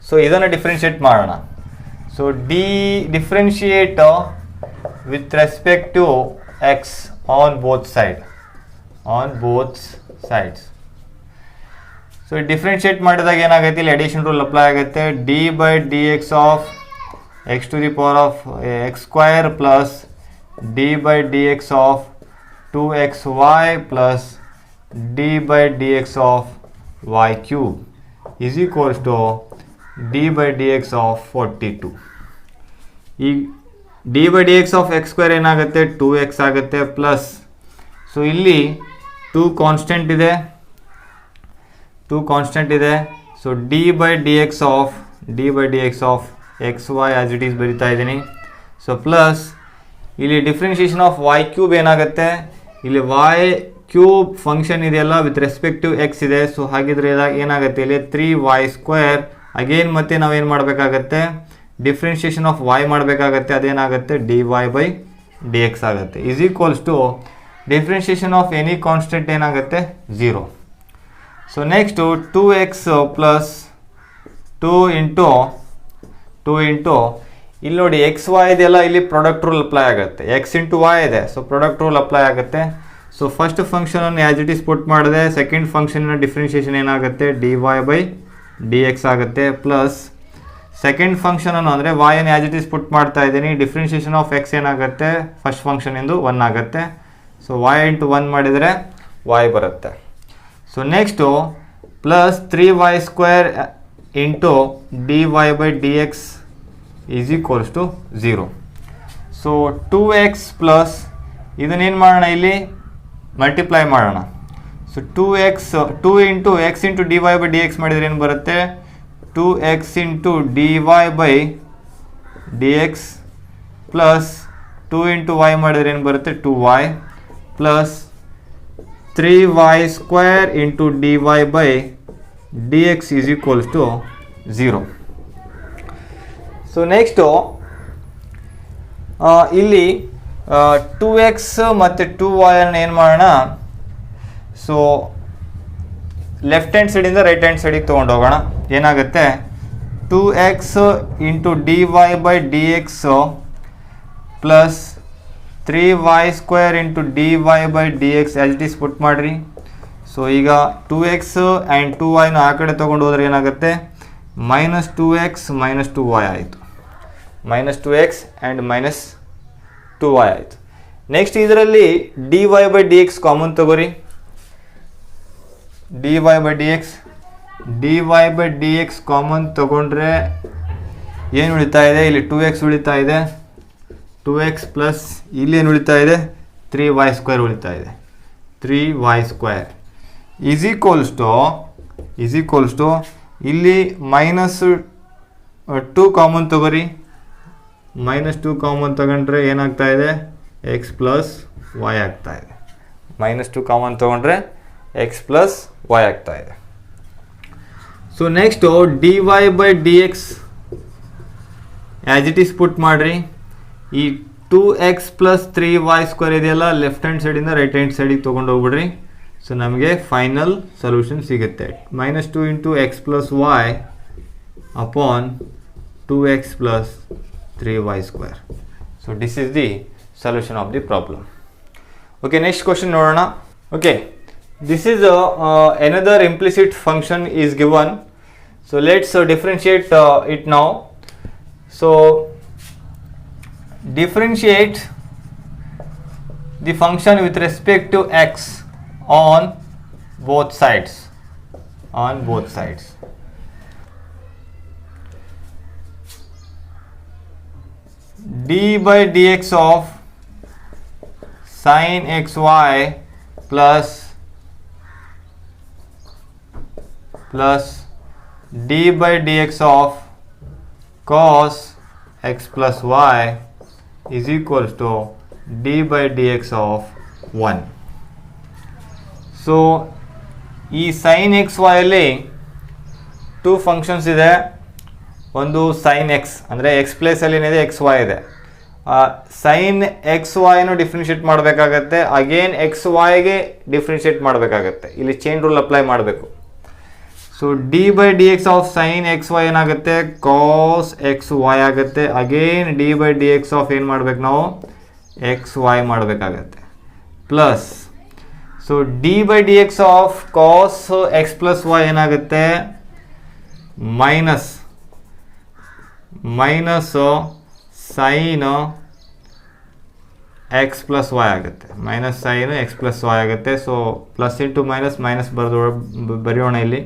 So ಇದನ್ನು ಡಿಫ್ರೆನ್ಷಿಯೇಟ್ ಮಾಡೋಣ. So differentiate with respect to x on both sides. So differentiate ಮಾಡಿದಾಗ ಏನಾಗುತ್ತೆ, ಇಲ್ಲಿ ಅಡಿಷನ್ ರೂಲ್ ಅಪ್ಲೈ ಆಗುತ್ತೆ. D by d x of x to the power of x square plus d by dx of 2xy plus d by dx of y cube is equals to d by dx of 42. ಈ d by dx of x square ಏನಾಗುತ್ತೆ, 2x ಆಗುತ್ತೆ ಪ್ಲಸ್, ಸೊ ಇಲ್ಲಿ 2 ಕಾನ್ಸ್ಟೆಂಟ್ ಇದೆ. So d by dx of x y as it is ಬರಿತಾ ಇದ್ದೀನಿ. ಸೊ ಪ್ಲಸ್ ಇಲ್ಲಿ ಡಿಫ್ರೆನ್ಷಿಯೇಷನ್ ಆಫ್ ವೈ ಕ್ಯೂಬ್ ಏನಾಗುತ್ತೆ, ಇಲ್ಲಿ ವೈ ಕ್ಯೂಬ್ ಫಂಕ್ಷನ್ ಇದೆಯಲ್ಲ ವಿತ್ ರೆಸ್ಪೆಕ್ಟ್ ಟು ಎಕ್ಸ್ ಇದೆ. ಸೊ ಹಾಗಿದ್ರೆ ಏನಾಗುತ್ತೆ, ಇಲ್ಲಿ 3y². ಅಗೇನ್ ಮತ್ತೆ ನಾವೇನು ಮಾಡಬೇಕಾಗತ್ತೆ, ಡಿಫ್ರೆನ್ಷಿಯೇಷನ್ ಆಫ್ ವೈ ಮಾಡಬೇಕಾಗತ್ತೆ. ಅದೇನಾಗುತ್ತೆ, dy ಬೈ ಡಿ ಎಕ್ಸ್ ಆಗುತ್ತೆ. Is equals to differentiation of any constant ಏನಾಗುತ್ತೆ, 0. So next 2x plus 2 into ಇಲ್ಲಿ ನೋಡಿ ಎಕ್ಸ್ ವೈ ಇದೆಯಲ್ಲ, ಇಲ್ಲಿ ಪ್ರಾಡಕ್ಟ್ ರೂಲ್ ಅಪ್ಲೈ ಆಗುತ್ತೆ. ಎಕ್ಸ್ ಇಂಟು ವೈ ಇದೆ, ಸೊ ಪ್ರಾಡಕ್ಟ್ ರೂಲ್ ಅಪ್ಲೈ ಆಗುತ್ತೆ. ಸೊ ಫಸ್ಟ್ ಫಂಕ್ಷನನ್ನು ಆ್ಯಸ್ ಇಟ್ ಈಸ್ ಪುಟ್ ಮಾಡಿದೆ. ಸೆಕೆಂಡ್ ಫಂಕ್ಷನ್ನ ಡಿಫ್ರೆನ್ಷಿಯೇಷನ್ ಏನಾಗುತ್ತೆ, dy ಬೈ ಡಿ ಎಕ್ಸ್ ಆಗುತ್ತೆ. ಪ್ಲಸ್ ಸೆಕೆಂಡ್ ಫಂಕ್ಷನನ್ನು ಅಂದರೆ ವಾಯನ್ನು ಆ್ಯಸ್ ಇಟ್ ಈಸ್ ಪುಟ್ ಮಾಡ್ತಾ ಇದ್ದೀನಿ. ಡಿಫ್ರೆನ್ಷಿಯೇಷನ್ ಆಫ್ ಎಕ್ಸ್ ಏನಾಗುತ್ತೆ, ಫಸ್ಟ್ ಫಂಕ್ಷನಿಂದು 1 ಆಗುತ್ತೆ. ಸೊ y ಇಂಟು 1 ಮಾಡಿದರೆ y ಬರುತ್ತೆ. So next plus 3y² into dy by d x is equals to 0. So 2x plus ಇದನ್ನೇನು ಮಾಡೋಣ, ಇಲ್ಲಿ ಮಲ್ಟಿಪ್ಲೈ ಮಾಡೋಣ. So 2 into x into dy by d x ಮಾಡಿದರೆ ಏನು ಬರುತ್ತೆ, 2x into dy by d x plus 2 into y ಮಾಡಿದರೆ ಏನು ಬರುತ್ತೆ, 2y plus 3y² into dy by d x is equals to 0. So next ಇಲ್ಲಿ 2x ಮತ್ತು 2y ಅನ್ನು ಏನು ಮಾಡೋಣ, ಸೊ ಲೆಫ್ಟ್ ಹ್ಯಾಂಡ್ ಸೈಡಿಂದ ರೈಟ್ ಹ್ಯಾಂಡ್ ಸೈಡಿಗೆ ತೊಗೊಂಡೋಗೋಣ. ಏನಾಗುತ್ತೆ, 2x into dy by d x plus 3y² into dy by d x as it is put ಮಾಡಿರಿ. ಸೊ ಈಗ 2x ಆ್ಯಂಡ್ 2y ಆ ಕಡೆ ತೊಗೊಂಡು ಹೋದರೆ ಏನಾಗುತ್ತೆ, ಮೈನಸ್ 2x ಮೈನಸ್ 2y ಆಯಿತು. -2x ಆ್ಯಂಡ್ -2y ಆಯಿತು. ನೆಕ್ಸ್ಟ್ ಇದರಲ್ಲಿ dy by d x common ತಗೋರಿ. dy by d x common ತಗೊಂಡ್ರೆ ಏನು ಉಳಿತಾ ಇದೆ, ಇಲ್ಲಿ 2x ಉಳಿತಾ ಇದೆ. 2x ಪ್ಲಸ್ ಇಲ್ಲಿ ಏನು ಉಳಿತಾ ಇದೆ, 3y² ಉಳಿತಾ ಇದೆ. 3y² ಈಸ್ ಈಕ್ವಲ್ಸ್ ಟು ಇಲ್ಲಿ -2 ಕಾಮನ್ ತಗೋರಿ. -2 ಕಾಮನ್ ತಗೊಂಡ್ರೆ ಏನಾಗ್ತಾ ಇದೆ, ಎಕ್ಸ್ ಪ್ಲಸ್ ವೈ ಆಗ್ತಾ ಇದೆ. -2 ಕಾಮನ್ ತಗೊಂಡ್ರೆ ಎಕ್ಸ್ ಪ್ಲಸ್ ವೈ ಆಗ್ತಾ ಇದೆ. So next dy by d x as it is put ಮಾಡಿರಿ. ಈ 2x ಪ್ಲಸ್ 3y² ಇದೆಯಲ್ಲ, ಲೆಫ್ಟ್ ಹ್ಯಾಂಡ್ ಸೈಡಿಂದ ರೈಟ್ ಹ್ಯಾಂಡ್ ಸೈಡಿಗೆ ತೊಗೊಂಡು ಹೋಗ್ಬಿಡ್ರಿ. ಸೊ ನಮಗೆ ಫೈನಲ್ ಸೊಲ್ಯೂಷನ್ ಸಿಗುತ್ತೆ. -2 into x plus y upon 2x plus 3y². So this is the solution of the problem. Okay, next question ನೋಡೋಣ. Okay, this is another implicit function is given. So let's differentiate it now. So differentiate the function with respect to x on both sides. D by dx of sin xy plus d by dx of cos x plus y is equals to d by dx of 1. So ಈ ಸೈನ್ ಎಕ್ಸ್ ವೈ ಅಲ್ಲಿ ಟೂ ಫಂಕ್ಷನ್ಸ್ ಇದೆ. ಒಂದು ಸೈನ್ ಎಕ್ಸ್ ಅಂದರೆ ಎಕ್ಸ್ ಪ್ಲೇಸಲ್ಲಿ ಏನಿದೆ ಎಕ್ಸ್ ವೈ ಇದೆ. ಸೈನ್ ಎಕ್ಸ್ ವೈನು ಡಿಫ್ರೆನ್ಷಿಯೇಟ್ ಮಾಡಬೇಕಾಗತ್ತೆ, ಅಗೇನ್ ಎಕ್ಸ್ ವೈಗೆ ಡಿಫ್ರೆನ್ಷಿಯೇಟ್ ಮಾಡಬೇಕಾಗತ್ತೆ. ಇಲ್ಲಿ ಚೈನ್ ರೂಲ್ ಅಪ್ಲೈ ಮಾಡಬೇಕು. So d by d x of sine X y ಏನಾಗುತ್ತೆ, ಕಾಸ್ ಎಕ್ಸ್ ವೈ ಆಗುತ್ತೆ. Again d by d x of ಏನು ಮಾಡ್ಬೇಕು ನಾವು, ಎಕ್ಸ್ ವೈ ಮಾಡಬೇಕಾಗತ್ತೆ. Plus so d by d x of cos x plus y ಏನಾಗುತ್ತೆ, minus sine x plus y ಆಗುತ್ತೆ. Minus sine x plus y ಆಗುತ್ತೆ. So plus into minus minus ಬರೆಯೋಣ ಇಲ್ಲಿ.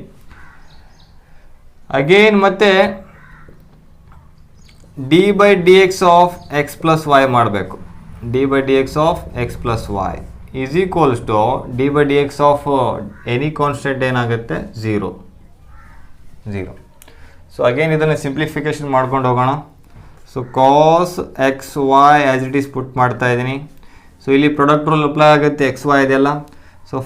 ಅಗೇನ್ ಮತ್ತೆ d by d x of x plus y ಮಾಡಬೇಕು. D by d x of x plus y is equals to d by d x of any constant ಏನಾಗುತ್ತೆ, ಝೀರೋ. ಸೊ ಅಗೇನ್ ಇದನ್ನು ಸಿಂಪ್ಲಿಫಿಕೇಶನ್ ಮಾಡ್ಕೊಂಡು ಹೋಗೋಣ. So cos x y as it is put ಮಾಡ್ತಾ ಇದ್ದೀನಿ. ಸೊ ಇಲ್ಲಿ ಪ್ರಾಡಕ್ಟ್ ರೂಲ್ ಅಪ್ಲೈ ಆಗುತ್ತೆ, ಎಕ್ಸ್ ವೈ ಇದೆಯಲ್ಲ. So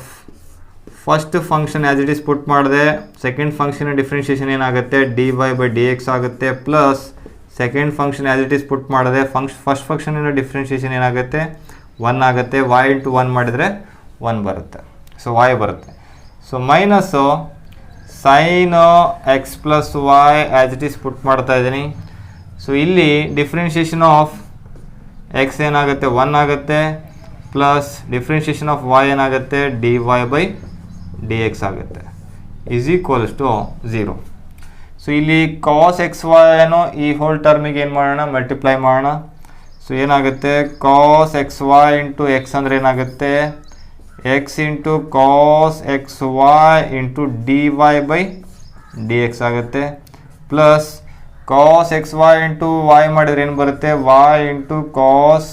first function as it is put ಮಾಡಿದೆ. ಸೆಕೆಂಡ್ ಫಂಕ್ಷನ್ ಡಿಫ್ರೆನ್ಷಿಯೇಷನ್ ಏನಾಗುತ್ತೆ, d y by d x ಆಗುತ್ತೆ. Plus second function as it is put ಮಾಡಿದೆ. ಫಸ್ಟ್ ಫಂಕ್ಷನಿನ ಡಿಫ್ರೆನ್ಷಿಯೇಷನ್ ಏನಾಗುತ್ತೆ, 1 ಆಗುತ್ತೆ. y ಇಂಟು 1 ಮಾಡಿದರೆ 1 ಬರುತ್ತೆ. ಸೊ y ಬರುತ್ತೆ. So minus sine x plus y as it is put ಮಾಡ್ತಾ ಇದ್ದೀನಿ. ಸೊ ಇಲ್ಲಿ ಡಿಫ್ರೆನ್ಷಿಯೇಷನ್ ಆಫ್ ಎಕ್ಸ್ ಏನಾಗುತ್ತೆ, 1 ಆಗುತ್ತೆ. ಪ್ಲಸ್ ಡಿಫ್ರೆನ್ಷಿಯೇಷನ್ ಆಫ್ ವೈ ಏನಾಗುತ್ತೆ, d y by d x ಆಗುತ್ತೆ. Is equals to 0. ಸೊ ಇಲ್ಲಿ ಕಾಸ್ ಎಕ್ಸ್ ವೈನು ಈ ಹೋಲ್ ಟರ್ಮಿಗೆ ಏನು ಮಾಡೋಣ, ಮಲ್ಟಿಪ್ಲೈ ಮಾಡೋಣ. ಸೊ ಏನಾಗುತ್ತೆ, cos x y into x ಅಂದರೆ ಏನಾಗುತ್ತೆ, x into cos x y into d y by d x ಆಗುತ್ತೆ. Plus cos x y into y ಮಾಡಿದರೆ ಏನು ಬರುತ್ತೆ, y into cos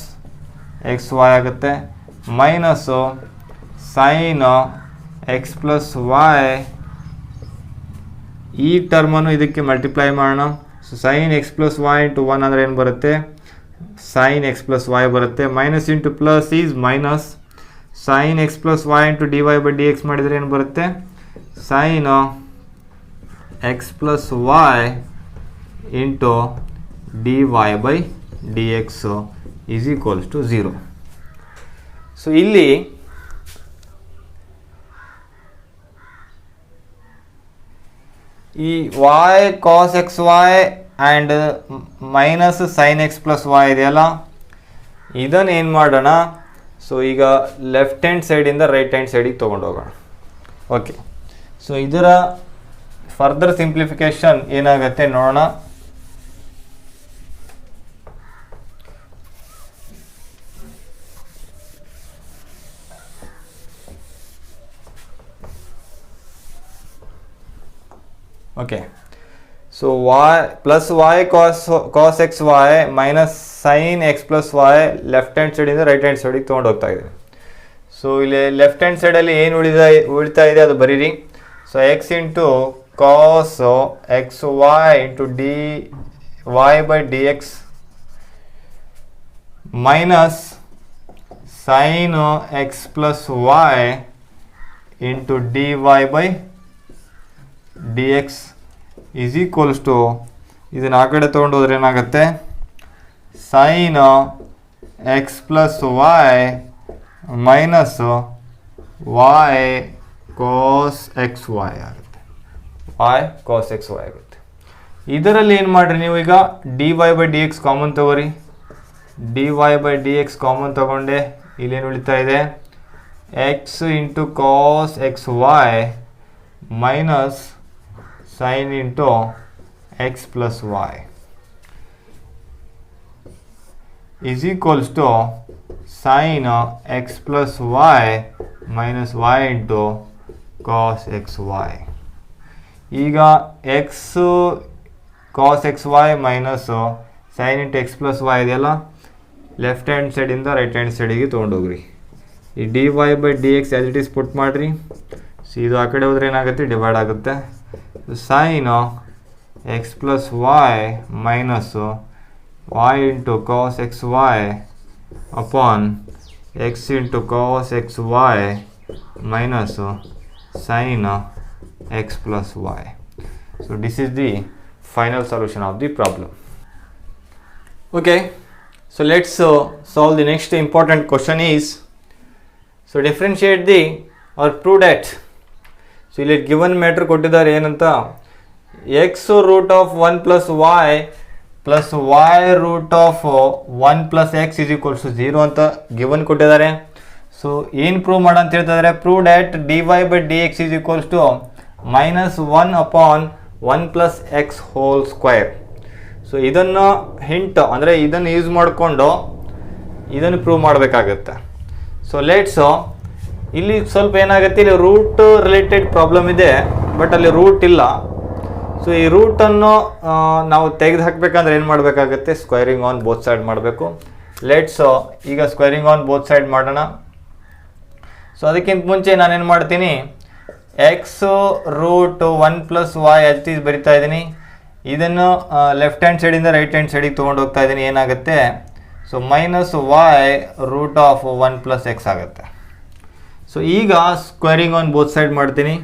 x y ಆಗುತ್ತೆ. Minus sine x plus y, ಈ ಟರ್ಮನ್ನು ಇದಕ್ಕೆ ಮಲ್ಟಿಪ್ಲೈ ಮಾಡೋಣ. So sine x plus y into 1 ಅಂದರೆ ಏನು ಬರುತ್ತೆ, ಸೈನ್ ಎಕ್ಸ್ ಪ್ಲಸ್ ವೈ ಬರುತ್ತೆ. Minus into plus is minus. Sine x plus y into d y by d x ಮಾಡಿದರೆ ಏನು ಬರುತ್ತೆ, sine x plus y into d y by d x is equals to 0. So ಇಲ್ಲಿ ಈ y cos x y and minus sine x plus y ಇದೆಯಲ್ಲ, ಇದನ್ನು ಏನು ಮಾಡೋಣ, ಸೊ ಈಗ ಲೆಫ್ಟ್ ಹ್ಯಾಂಡ್ ಸೈಡಿಂದ ರೈಟ್ ಹ್ಯಾಂಡ್ ಸೈಡಿಗೆ ತೊಗೊಂಡು ಹೋಗೋಣ. ಓಕೆ, ಸೊ ಇದರ ಫರ್ದರ್ ಸಿಂಪ್ಲಿಫಿಕೇಶನ್ ಏನಾಗುತ್ತೆ ನೋಡೋಣ. Okay, so y plus y cos x y minus sine x plus y left hand ಸೈಡಿಂದ ರೈಟ್ ಹ್ಯಾಂಡ್ ಸೈಡಿಗೆ ತೊಗೊಂಡು ಹೋಗ್ತಾ ಇದ್ದೀವಿ. ಸೊ ಇಲ್ಲಿ ಲೆಫ್ಟ್ ಹ್ಯಾಂಡ್ ಸೈಡಲ್ಲಿ ಏನು ಉಳಿತಾ ಇದೆ ಅದು ಬರೀರಿ. So x into cos x y into d y by d x minus sine x plus y into d y by d x is equals to, ಇದನ್ನು ಆ ಕಡೆ ತೊಗೊಂಡು ಹೋದ್ರೆ ಏನಾಗುತ್ತೆ, sine x plus y minus y cos x y ಆಗುತ್ತೆ. ವೈ ಕಾಸ್ ಎಕ್ಸ್ ವೈ ಆಗುತ್ತೆ. ಇದರಲ್ಲಿ ಏನು ಮಾಡಿರಿ ನೀವು, ಈಗ d y by d x common ತಗೋರಿ. D y by d x common ತಗೊಂಡೆ, ಇಲ್ಲೇನು ಉಳಿತಾ ಇದೆ, x into cos x y minus sine into x plus y is equals to sine x plus y minus y into cos x y. ಈಗ x cos x y minus sine into x plus y ಇದೆಯಲ್ಲ, ಲೆಫ್ಟ್ ಹ್ಯಾಂಡ್ ಸೈಡಿಂದ ರೈಟ್ ಹ್ಯಾಂಡ್ ಸೈಡಿಗೆ ತೊಗೊಂಡೋಗ್ರಿ. ಈ d y by d x as it is put ಮಾಡಿರಿ. ಸೊ ಇದು ಆ ಕಡೆ ಹೋದರೆ ಏನಾಗುತ್ತೆ, ಡಿವೈಡ್ ಆಗುತ್ತೆ. Sine x plus y minus y into cos xy upon x into cos xy minus sin x plus y. So this is the final solution of the problem. Okay, so let's solve the next important question is, so differentiate the or prove that. So ಇಲ್ಲಿ given matter ಕೊಟ್ಟಿದ್ದಾರೆ ಏನಂತ, x root of 1 plus y plus y root of 1 plus x is equals to 0 ಅಂತ given ಕೊಟ್ಟಿದ್ದಾರೆ. ಸೊ ಏನು ಪ್ರೂವ್ ಮಾಡ ಅಂತ ಹೇಳ್ತಿದ್ದಾರೆ, prove that dy by dx is equals to minus 1 upon 1 plus x whole square. So ಇದನ್ನು ಹಿಂಟ್ ಅಂದರೆ ಇದನ್ನು ಯೂಸ್ ಮಾಡಿಕೊಂಡು ಇದನ್ನು ಪ್ರೂವ್ ಮಾಡಬೇಕಾಗತ್ತೆ. ಸೊ ಲೆಟ್ಸ್ ಇಲ್ಲಿ ಸ್ವಲ್ಪ ಏನಾಗುತ್ತೆ, ಇಲ್ಲಿ ರೂಟ್ ರಿಲೇಟೆಡ್ ಪ್ರಾಬ್ಲಮ್ ಇದೆ, ಬಟ್ ಅಲ್ಲಿ ರೂಟ್ ಇಲ್ಲ. ಸೊ ಈ ರೂಟನ್ನು ನಾವು ತೆಗೆದು ಹಾಕಬೇಕಂದ್ರೆ ಏನು ಮಾಡಬೇಕಾಗತ್ತೆ, ಸ್ಕ್ವೇರಿಂಗ್ ಆನ್ ಬೋತ್ ಸೈಡ್ ಮಾಡಬೇಕು. ಲೆಟ್ಸ್ ಈಗ ಸ್ಕ್ವೇರಿಂಗ್ ಆನ್ ಬೋತ್ ಸೈಡ್ ಮಾಡೋಣ. ಸೊ ಅದಕ್ಕಿಂತ ಮುಂಚೆ ನಾನೇನು ಮಾಡ್ತೀನಿ, x root 1 plus y h is ಬರಿತಾ ಇದ್ದೀನಿ. ಇದನ್ನು ಲೆಫ್ಟ್ ಹ್ಯಾಂಡ್ ಸೈಡಿಂದ ರೈಟ್ ಹ್ಯಾಂಡ್ ಸೈಡಿಗೆ ತೊಗೊಂಡು ಹೋಗ್ತಾ ಇದ್ದೀನಿ. ಏನಾಗುತ್ತೆ, so minus y root of 1 plus x ಆಗುತ್ತೆ. ಸೊ ಈಗ ಸ್ಕ್ವೇರಿಂಗ್ ಆನ್ ಬೋತ್ ಸೈಡ್ ಮಾಡ್ತೀನಿ.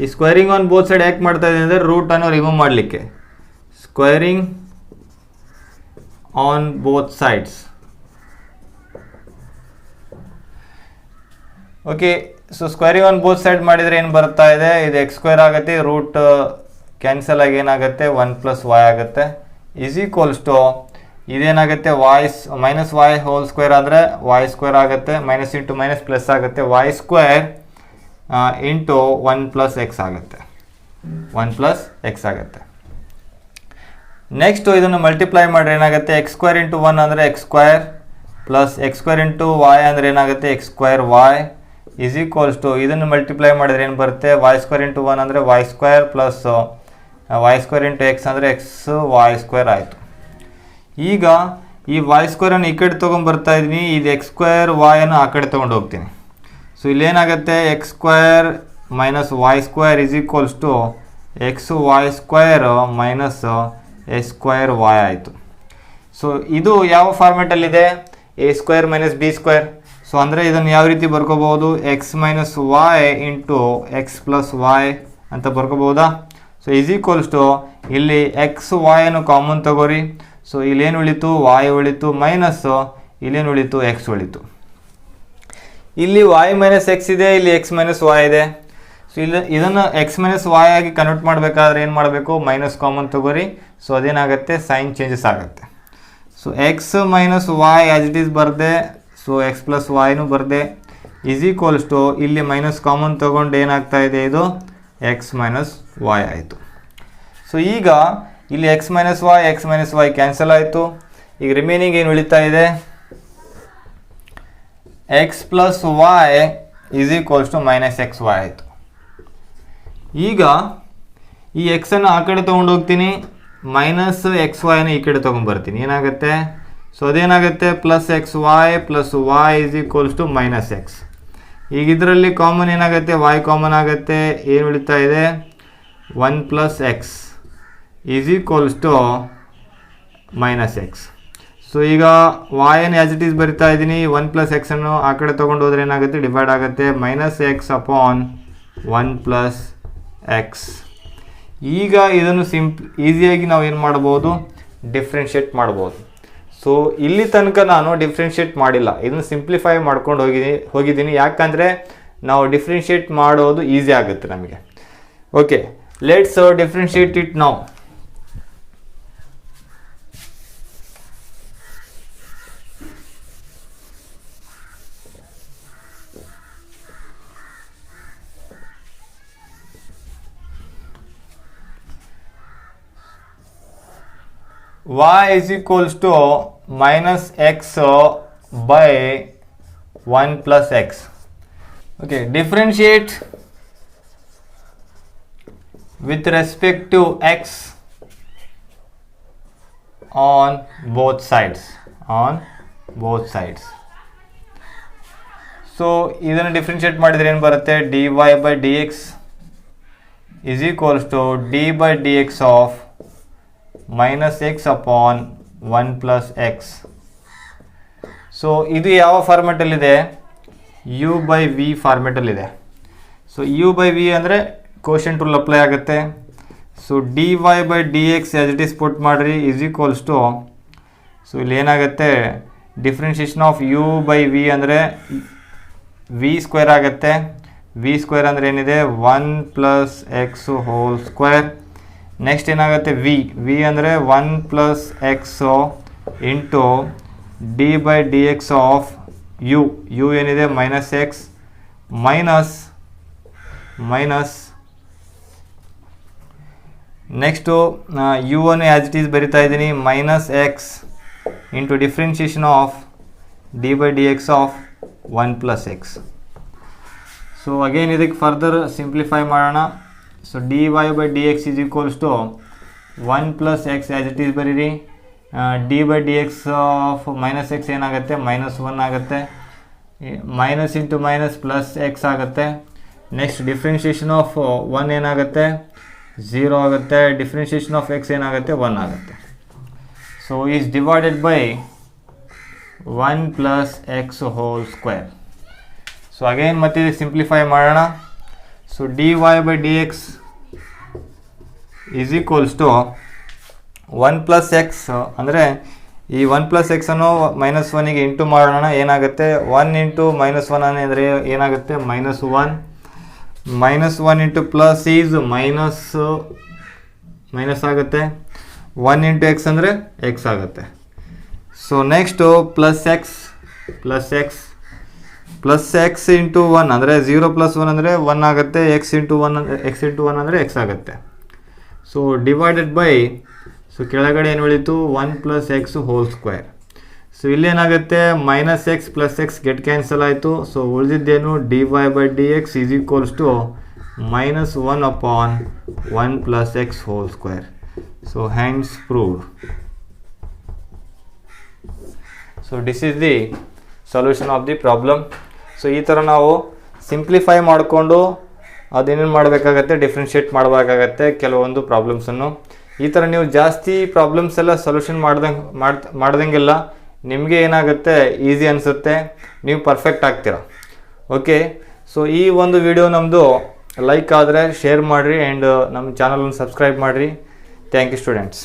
ಈ ಸ್ಕ್ವೇರಿಂಗ್ ಆನ್ ಬೋತ್ ಸೈಡ್ ಯಾಕೆ ಮಾಡ್ತಾ ಇದ್ದೀನಿ ಅಂದರೆ ರೂಟನ್ನು ರಿಮೂವ್ ಮಾಡಲಿಕ್ಕೆ. Squaring on both sides. Okay, so squaring on both side ಮಾಡಿದರೆ ಏನು ಬರ್ತಾ ಇದೆ, ಇದು ಎಕ್ಸ್ ಸ್ಕ್ವೇರ್ ಆಗುತ್ತೆ, ರೂಟ್ ಕ್ಯಾನ್ಸಲ್ ಆಗಿ ಏನಾಗುತ್ತೆ 1 ಪ್ಲಸ್ ವೈ ಆಗುತ್ತೆ, ಈಸ್ ಈಕ್ವಲ್ಸ್ ಟು ಇದೇನಾಗುತ್ತೆ ವಾಯ್ಸ್ ಮೈನಸ್ ವೈ ಹೋಲ್ ಸ್ಕ್ವೇರ್ ಅಂದರೆ ವೈ ಸ್ಕ್ವೇರ್ ಆಗುತ್ತೆ, ಮೈನಸ್ ಇಂಟು ಮೈನಸ್ ಪ್ಲಸ್ ಆಗುತ್ತೆ, y square into 1 plus x ಆಗುತ್ತೆ, 1 ಪ್ಲಸ್ ಎಕ್ಸ್ ಆಗುತ್ತೆ. ನೆಕ್ಸ್ಟು ಇದನ್ನು ಮಲ್ಟಿಪ್ಲೈ ಮಾಡಿದ್ರೆ ಏನಾಗುತ್ತೆ, ಎಕ್ಸ್ ಸ್ಕ್ವೇರ್ ಇಂಟು 1 ಅಂದರೆ x square plus x square into y ಅಂದರೆ ಏನಾಗುತ್ತೆ x square y is equals to ಇದನ್ನು ಮಲ್ಟಿಪ್ಲೈ ಮಾಡಿದ್ರೆ ಏನು ಬರುತ್ತೆ, ವೈ ಸ್ಕ್ವೇರ್ ಇಂಟು 1 ಅಂದರೆ y square plus y square into x ಅಂದರೆ ಎಕ್ಸ್ ವೈ ಸ್ಕ್ವೇರ್ ಆಯಿತು. ಈಗ ಈ ವೈ ಸ್ಕ್ವೇರನ್ನು ಈ ಕಡೆ ತೊಗೊಂಡ್ಬರ್ತಾ ಇದ್ದೀನಿ, ಇದು ಎಕ್ಸ್ ಸ್ಕ್ವೇರ್ ವಾಯನ್ನು ಆ ಕಡೆ ತೊಗೊಂಡು ಹೋಗ್ತೀನಿ. ಸೊ ಇಲ್ಲೇನಾಗುತ್ತೆ, x square minus y square is equals to x y square minus x square y ಆಯಿತು. ಸೊ ಇದು ಯಾವ ಫಾರ್ಮೆಟಲ್ಲಿದೆ, a square minus b square. So ಅಂದರೆ ಇದನ್ನು ಯಾವ ರೀತಿ ಬರ್ಕೋಬೋದು, x minus y into x plus y ಅಂತ ಬರ್ಕೋಬೋದಾ. ಸೊ ಈಸ್ ಈಕ್ವಲ್ಸ್ ಟು ಇಲ್ಲಿ ಎಕ್ಸ್ ವಾಯನ್ನು ಕಾಮನ್ ತಗೋರಿ. ಸೊ ಇಲ್ಲೇನು ಉಳಿತು, ವಾಯ್ ಉಳಿತು, ಮೈನಸ್ ಇಲ್ಲೇನು ಉಳಿತು, ಎಕ್ಸ್ ಉಳಿತು. ಇಲ್ಲಿ ವಾಯ್ ಮೈನಸ್ ಎಕ್ಸ್ ಇದೆ, ಇಲ್ಲಿ ಎಕ್ಸ್ ಮೈನಸ್ ವಾಯ್ ಇದೆ. ಸೊ ಇಲ್ಲಿ ಇದನ್ನು ಎಕ್ಸ್ ಮೈನಸ್ ವಾಯ್ ಆಗಿ ಕನ್ವರ್ಟ್ ಮಾಡಬೇಕಾದ್ರೆ ಏನು ಮಾಡಬೇಕು, ಮೈನಸ್ ಕಾಮನ್ ತಗೋರಿ. ಸೊ ಅದೇನಾಗುತ್ತೆ, ಸೈನ್ ಚೇಂಜಸ್ ಆಗುತ್ತೆ. So X minus Y as it is ಬರದೆ, ಸೊ ಎಕ್ಸ್ ಪ್ಲಸ್ ವಾಯ್ನು ಬರದೆ, ಈಸ್ ಈಕ್ವಲ್ಸ್ ಟು ಇಲ್ಲಿ ಮೈನಸ್ ಕಾಮನ್ ತೊಗೊಂಡು ಏನಾಗ್ತಾ ಇದೆ, ಇದು ಎಕ್ಸ್ ಮೈನಸ್ ವಾಯ್ ಆಯಿತು. ಸೊ ಈಗ ಇಲ್ಲಿ ಎಕ್ಸ್ ಮೈನಸ್ ವೈ ಕ್ಯಾನ್ಸಲ್ ಆಯಿತು. ಈಗ ರಿಮೈನಿಂಗ್ ಏನು ಉಳಿತಾ ಇದೆ, x plus y is equals to minus x y ಆಯಿತು. ಈಗ ಈ ಎಕ್ಸನ್ನು ಆ ಕಡೆ ತೊಗೊಂಡು ಹೋಗ್ತೀನಿ, ಮೈನಸ್ ಎಕ್ಸ್ ವೈನ ಈ ಕಡೆ ತೊಗೊಂಡ್ಬರ್ತೀನಿ. ಏನಾಗುತ್ತೆ, ಸೊ ಅದೇನಾಗುತ್ತೆ plus x y is equals to minus x. ಈಗ ಇದರಲ್ಲಿ ಕಾಮನ್ ಏನಾಗುತ್ತೆ, ವೈ ಕಾಮನ್ ಆಗುತ್ತೆ, ಏನು ಉಳಿತಾ ಇದೆ 1 plus X is equals to minus x. So ಈಗ ವಾಯನ್ನು ಆ್ಯಸ್ ಇಟ್ ಈಸ್ ಬರಿತಾ ಇದ್ದೀನಿ, 1 ಪ್ಲಸ್ ಎಕ್ಸನ್ನು ಆ ಕಡೆ ತೊಗೊಂಡು ಹೋದ್ರೆ ಏನಾಗುತ್ತೆ, ಡಿವೈಡ್ ಆಗುತ್ತೆ, minus X upon 1 plus X. ಈಗ ಇದನ್ನು ಈಸಿಯಾಗಿ ನಾವು ಏನು ಮಾಡ್ಬೋದು, ಡಿಫ್ರೆನ್ಷಿಯೇಟ್ ಮಾಡ್ಬೋದು. ಸೊ ಇಲ್ಲಿ ತನಕ ನಾನು ಡಿಫ್ರೆನ್ಷಿಯೇಟ್ ಮಾಡಿಲ್ಲ, ಇದನ್ನು ಸಿಂಪ್ಲಿಫೈ ಮಾಡ್ಕೊಂಡು ಹೋಗಿದ್ದೀನಿ. ಯಾಕಂದರೆ ನಾವು ಡಿಫ್ರೆನ್ಷಿಯೇಟ್ ಮಾಡೋದು ಈಸಿ ಆಗುತ್ತೆ ನಮಗೆ. Okay, let's differentiate it now. y is equals to minus x by 1 plus x. Okay, differentiate with respect to x on both sides. So ಇದನ್ನು ಡಿಫ್ರೆನ್ಷಿಯೇಟ್ ಮಾಡಿದರೆ ಏನು ಬರುತ್ತೆ, dy by dx is equals to d by dx of minus x upon 1 plus x. So ಇದು ಯಾವ ಫಾರ್ಮೆಟಲ್ಲಿದೆ? ಯು ಬೈ ವಿ ಫಾರ್ಮೆಟಲ್ಲಿದೆ. ಸೊ ಯು ಬೈ ವಿ ಅಂದರೆ ಕೋಶಂಟ್ ರೂಲ್ ಅಪ್ಲೈ ಆಗುತ್ತೆ. So d y by d x as it is put ಮಾಡಿರಿ ಈಸ್ ಈಕ್ವಲ್ಸ್ ಟು, ಸೊ ಇಲ್ಲಿ ಏನಾಗುತ್ತೆ, differentiation of u by v ಅಂದರೆ ವಿ ಸ್ಕ್ವೇರ್ ಆಗುತ್ತೆ. ವಿ ಸ್ಕ್ವೇರ್ ಅಂದರೆ ಏನಿದೆ, 1 plus x whole square. Next ಏನಾಗುತ್ತೆ, ವಿ ಅಂದರೆ 1 plus x into d by d x of u ಏನಿದೆ minus x minus next u ಅನ್ನು ಆ್ಯಸ್ ಇಟ್ ಈಸ್ ಬರಿತಾ ಇದ್ದೀನಿ, minus x into differentiation of d by d x of 1 plus x. So again ಇದಕ್ಕೆ ಫರ್ದರ್ ಸಿಂಪ್ಲಿಫೈ ಮಾಡೋಣ. So d y by d x is equals to 1 plus x as it is ಬರೀರಿ. D by d x of minus x ಏನಾಗುತ್ತೆ, -1 ಆಗುತ್ತೆ. Minus into minus plus x ಆಗುತ್ತೆ. ನೆಕ್ಸ್ಟ್ ಡಿಫ್ರೆನ್ಷಿಯೇಷನ್ ಆಫ್ 1 ಏನಾಗುತ್ತೆ, 0 ಆಗುತ್ತೆ. ಡಿಫ್ರೆನ್ಷಿಯೇಷನ್ ಆಫ್ ಎಕ್ಸ್ ಏನಾಗುತ್ತೆ, 1 ಆಗುತ್ತೆ. So is divided by 1 plus x whole square. So again ಮತ್ತೆ ಸಿಂಪ್ಲಿಫೈ ಮಾಡೋಣ. So d y by d x is equals to 1 plus x ಅಂದರೆ ಈ 1 ಪ್ಲಸ್ ಎಕ್ಸನ್ನು -1ಗೆ ಇಂಟು ಮಾಡೋಣ. ಏನಾಗುತ್ತೆ, 1 ಇಂಟು -1 ಅಂದರೆ ಏನಾಗುತ್ತೆ, -1. -1 ಇಂಟು ಪ್ಲಸ್ ಈಸ್ ಮೈನಸ್ ಆಗುತ್ತೆ. 1 ಇಂಟು ಎಕ್ಸ್ ಅಂದರೆ ಎಕ್ಸ್ ಆಗುತ್ತೆ. So next plus X into 1 ಅಂದರೆ 0 ಪ್ಲಸ್ 1 ಅಂದರೆ 1 ಆಗುತ್ತೆ. ಎಕ್ಸ್ ಇಂಟು 1 ಅಂದರೆ ಎಕ್ಸ್ ಆಗುತ್ತೆ. ಸೊ ಡಿವೈಡೆಡ್ ಬೈ, ಸೊ ಕೆಳಗಡೆ ಏನು ಉಳಿತು, 1 plus x whole square. So ಇಲ್ಲೇನಾಗುತ್ತೆ, minus x plus x get cancel ಆಯಿತು. ಸೊ ಉಳಿದಿದ್ದೇನು, d y by d x is equals to -1 upon 1 plus x whole square. So hence proved. So this is the solution of the problem. So ಈ ಥರ ನಾವು ಸಿಂಪ್ಲಿಫೈ ಮಾಡಿಕೊಂಡು ಅದೇನೇನು ಮಾಡಬೇಕಾಗತ್ತೆ, ಡಿಫ್ರೆನ್ಷಿಯೇಟ್ ಮಾಡಬೇಕಾಗತ್ತೆ ಕೆಲವೊಂದು ಪ್ರಾಬ್ಲಮ್ಸನ್ನು. ಈ ಥರ ನೀವು ಜಾಸ್ತಿ ಪ್ರಾಬ್ಲಮ್ಸ್ ಎಲ್ಲ ಸೊಲ್ಯೂಷನ್ ಮಾಡ್ದಂಗೆಲ್ಲ ನಿಮಗೆ ಏನಾಗುತ್ತೆ, ಈಸಿ ಅನಿಸುತ್ತೆ, ನೀವು ಪರ್ಫೆಕ್ಟ್ ಆಗ್ತೀರಾ. ಓಕೆ, ಸೊ ಈ ಒಂದು ವಿಡಿಯೋ ನಮ್ಮದು ಲೈಕ್ ಆದರೆ ಶೇರ್ ಮಾಡಿರಿ ಆ್ಯಂಡ್ ನಮ್ಮ ಚಾನಲನ್ನು ಸಬ್ಸ್ಕ್ರೈಬ್ ಮಾಡಿರಿ. Thank you students.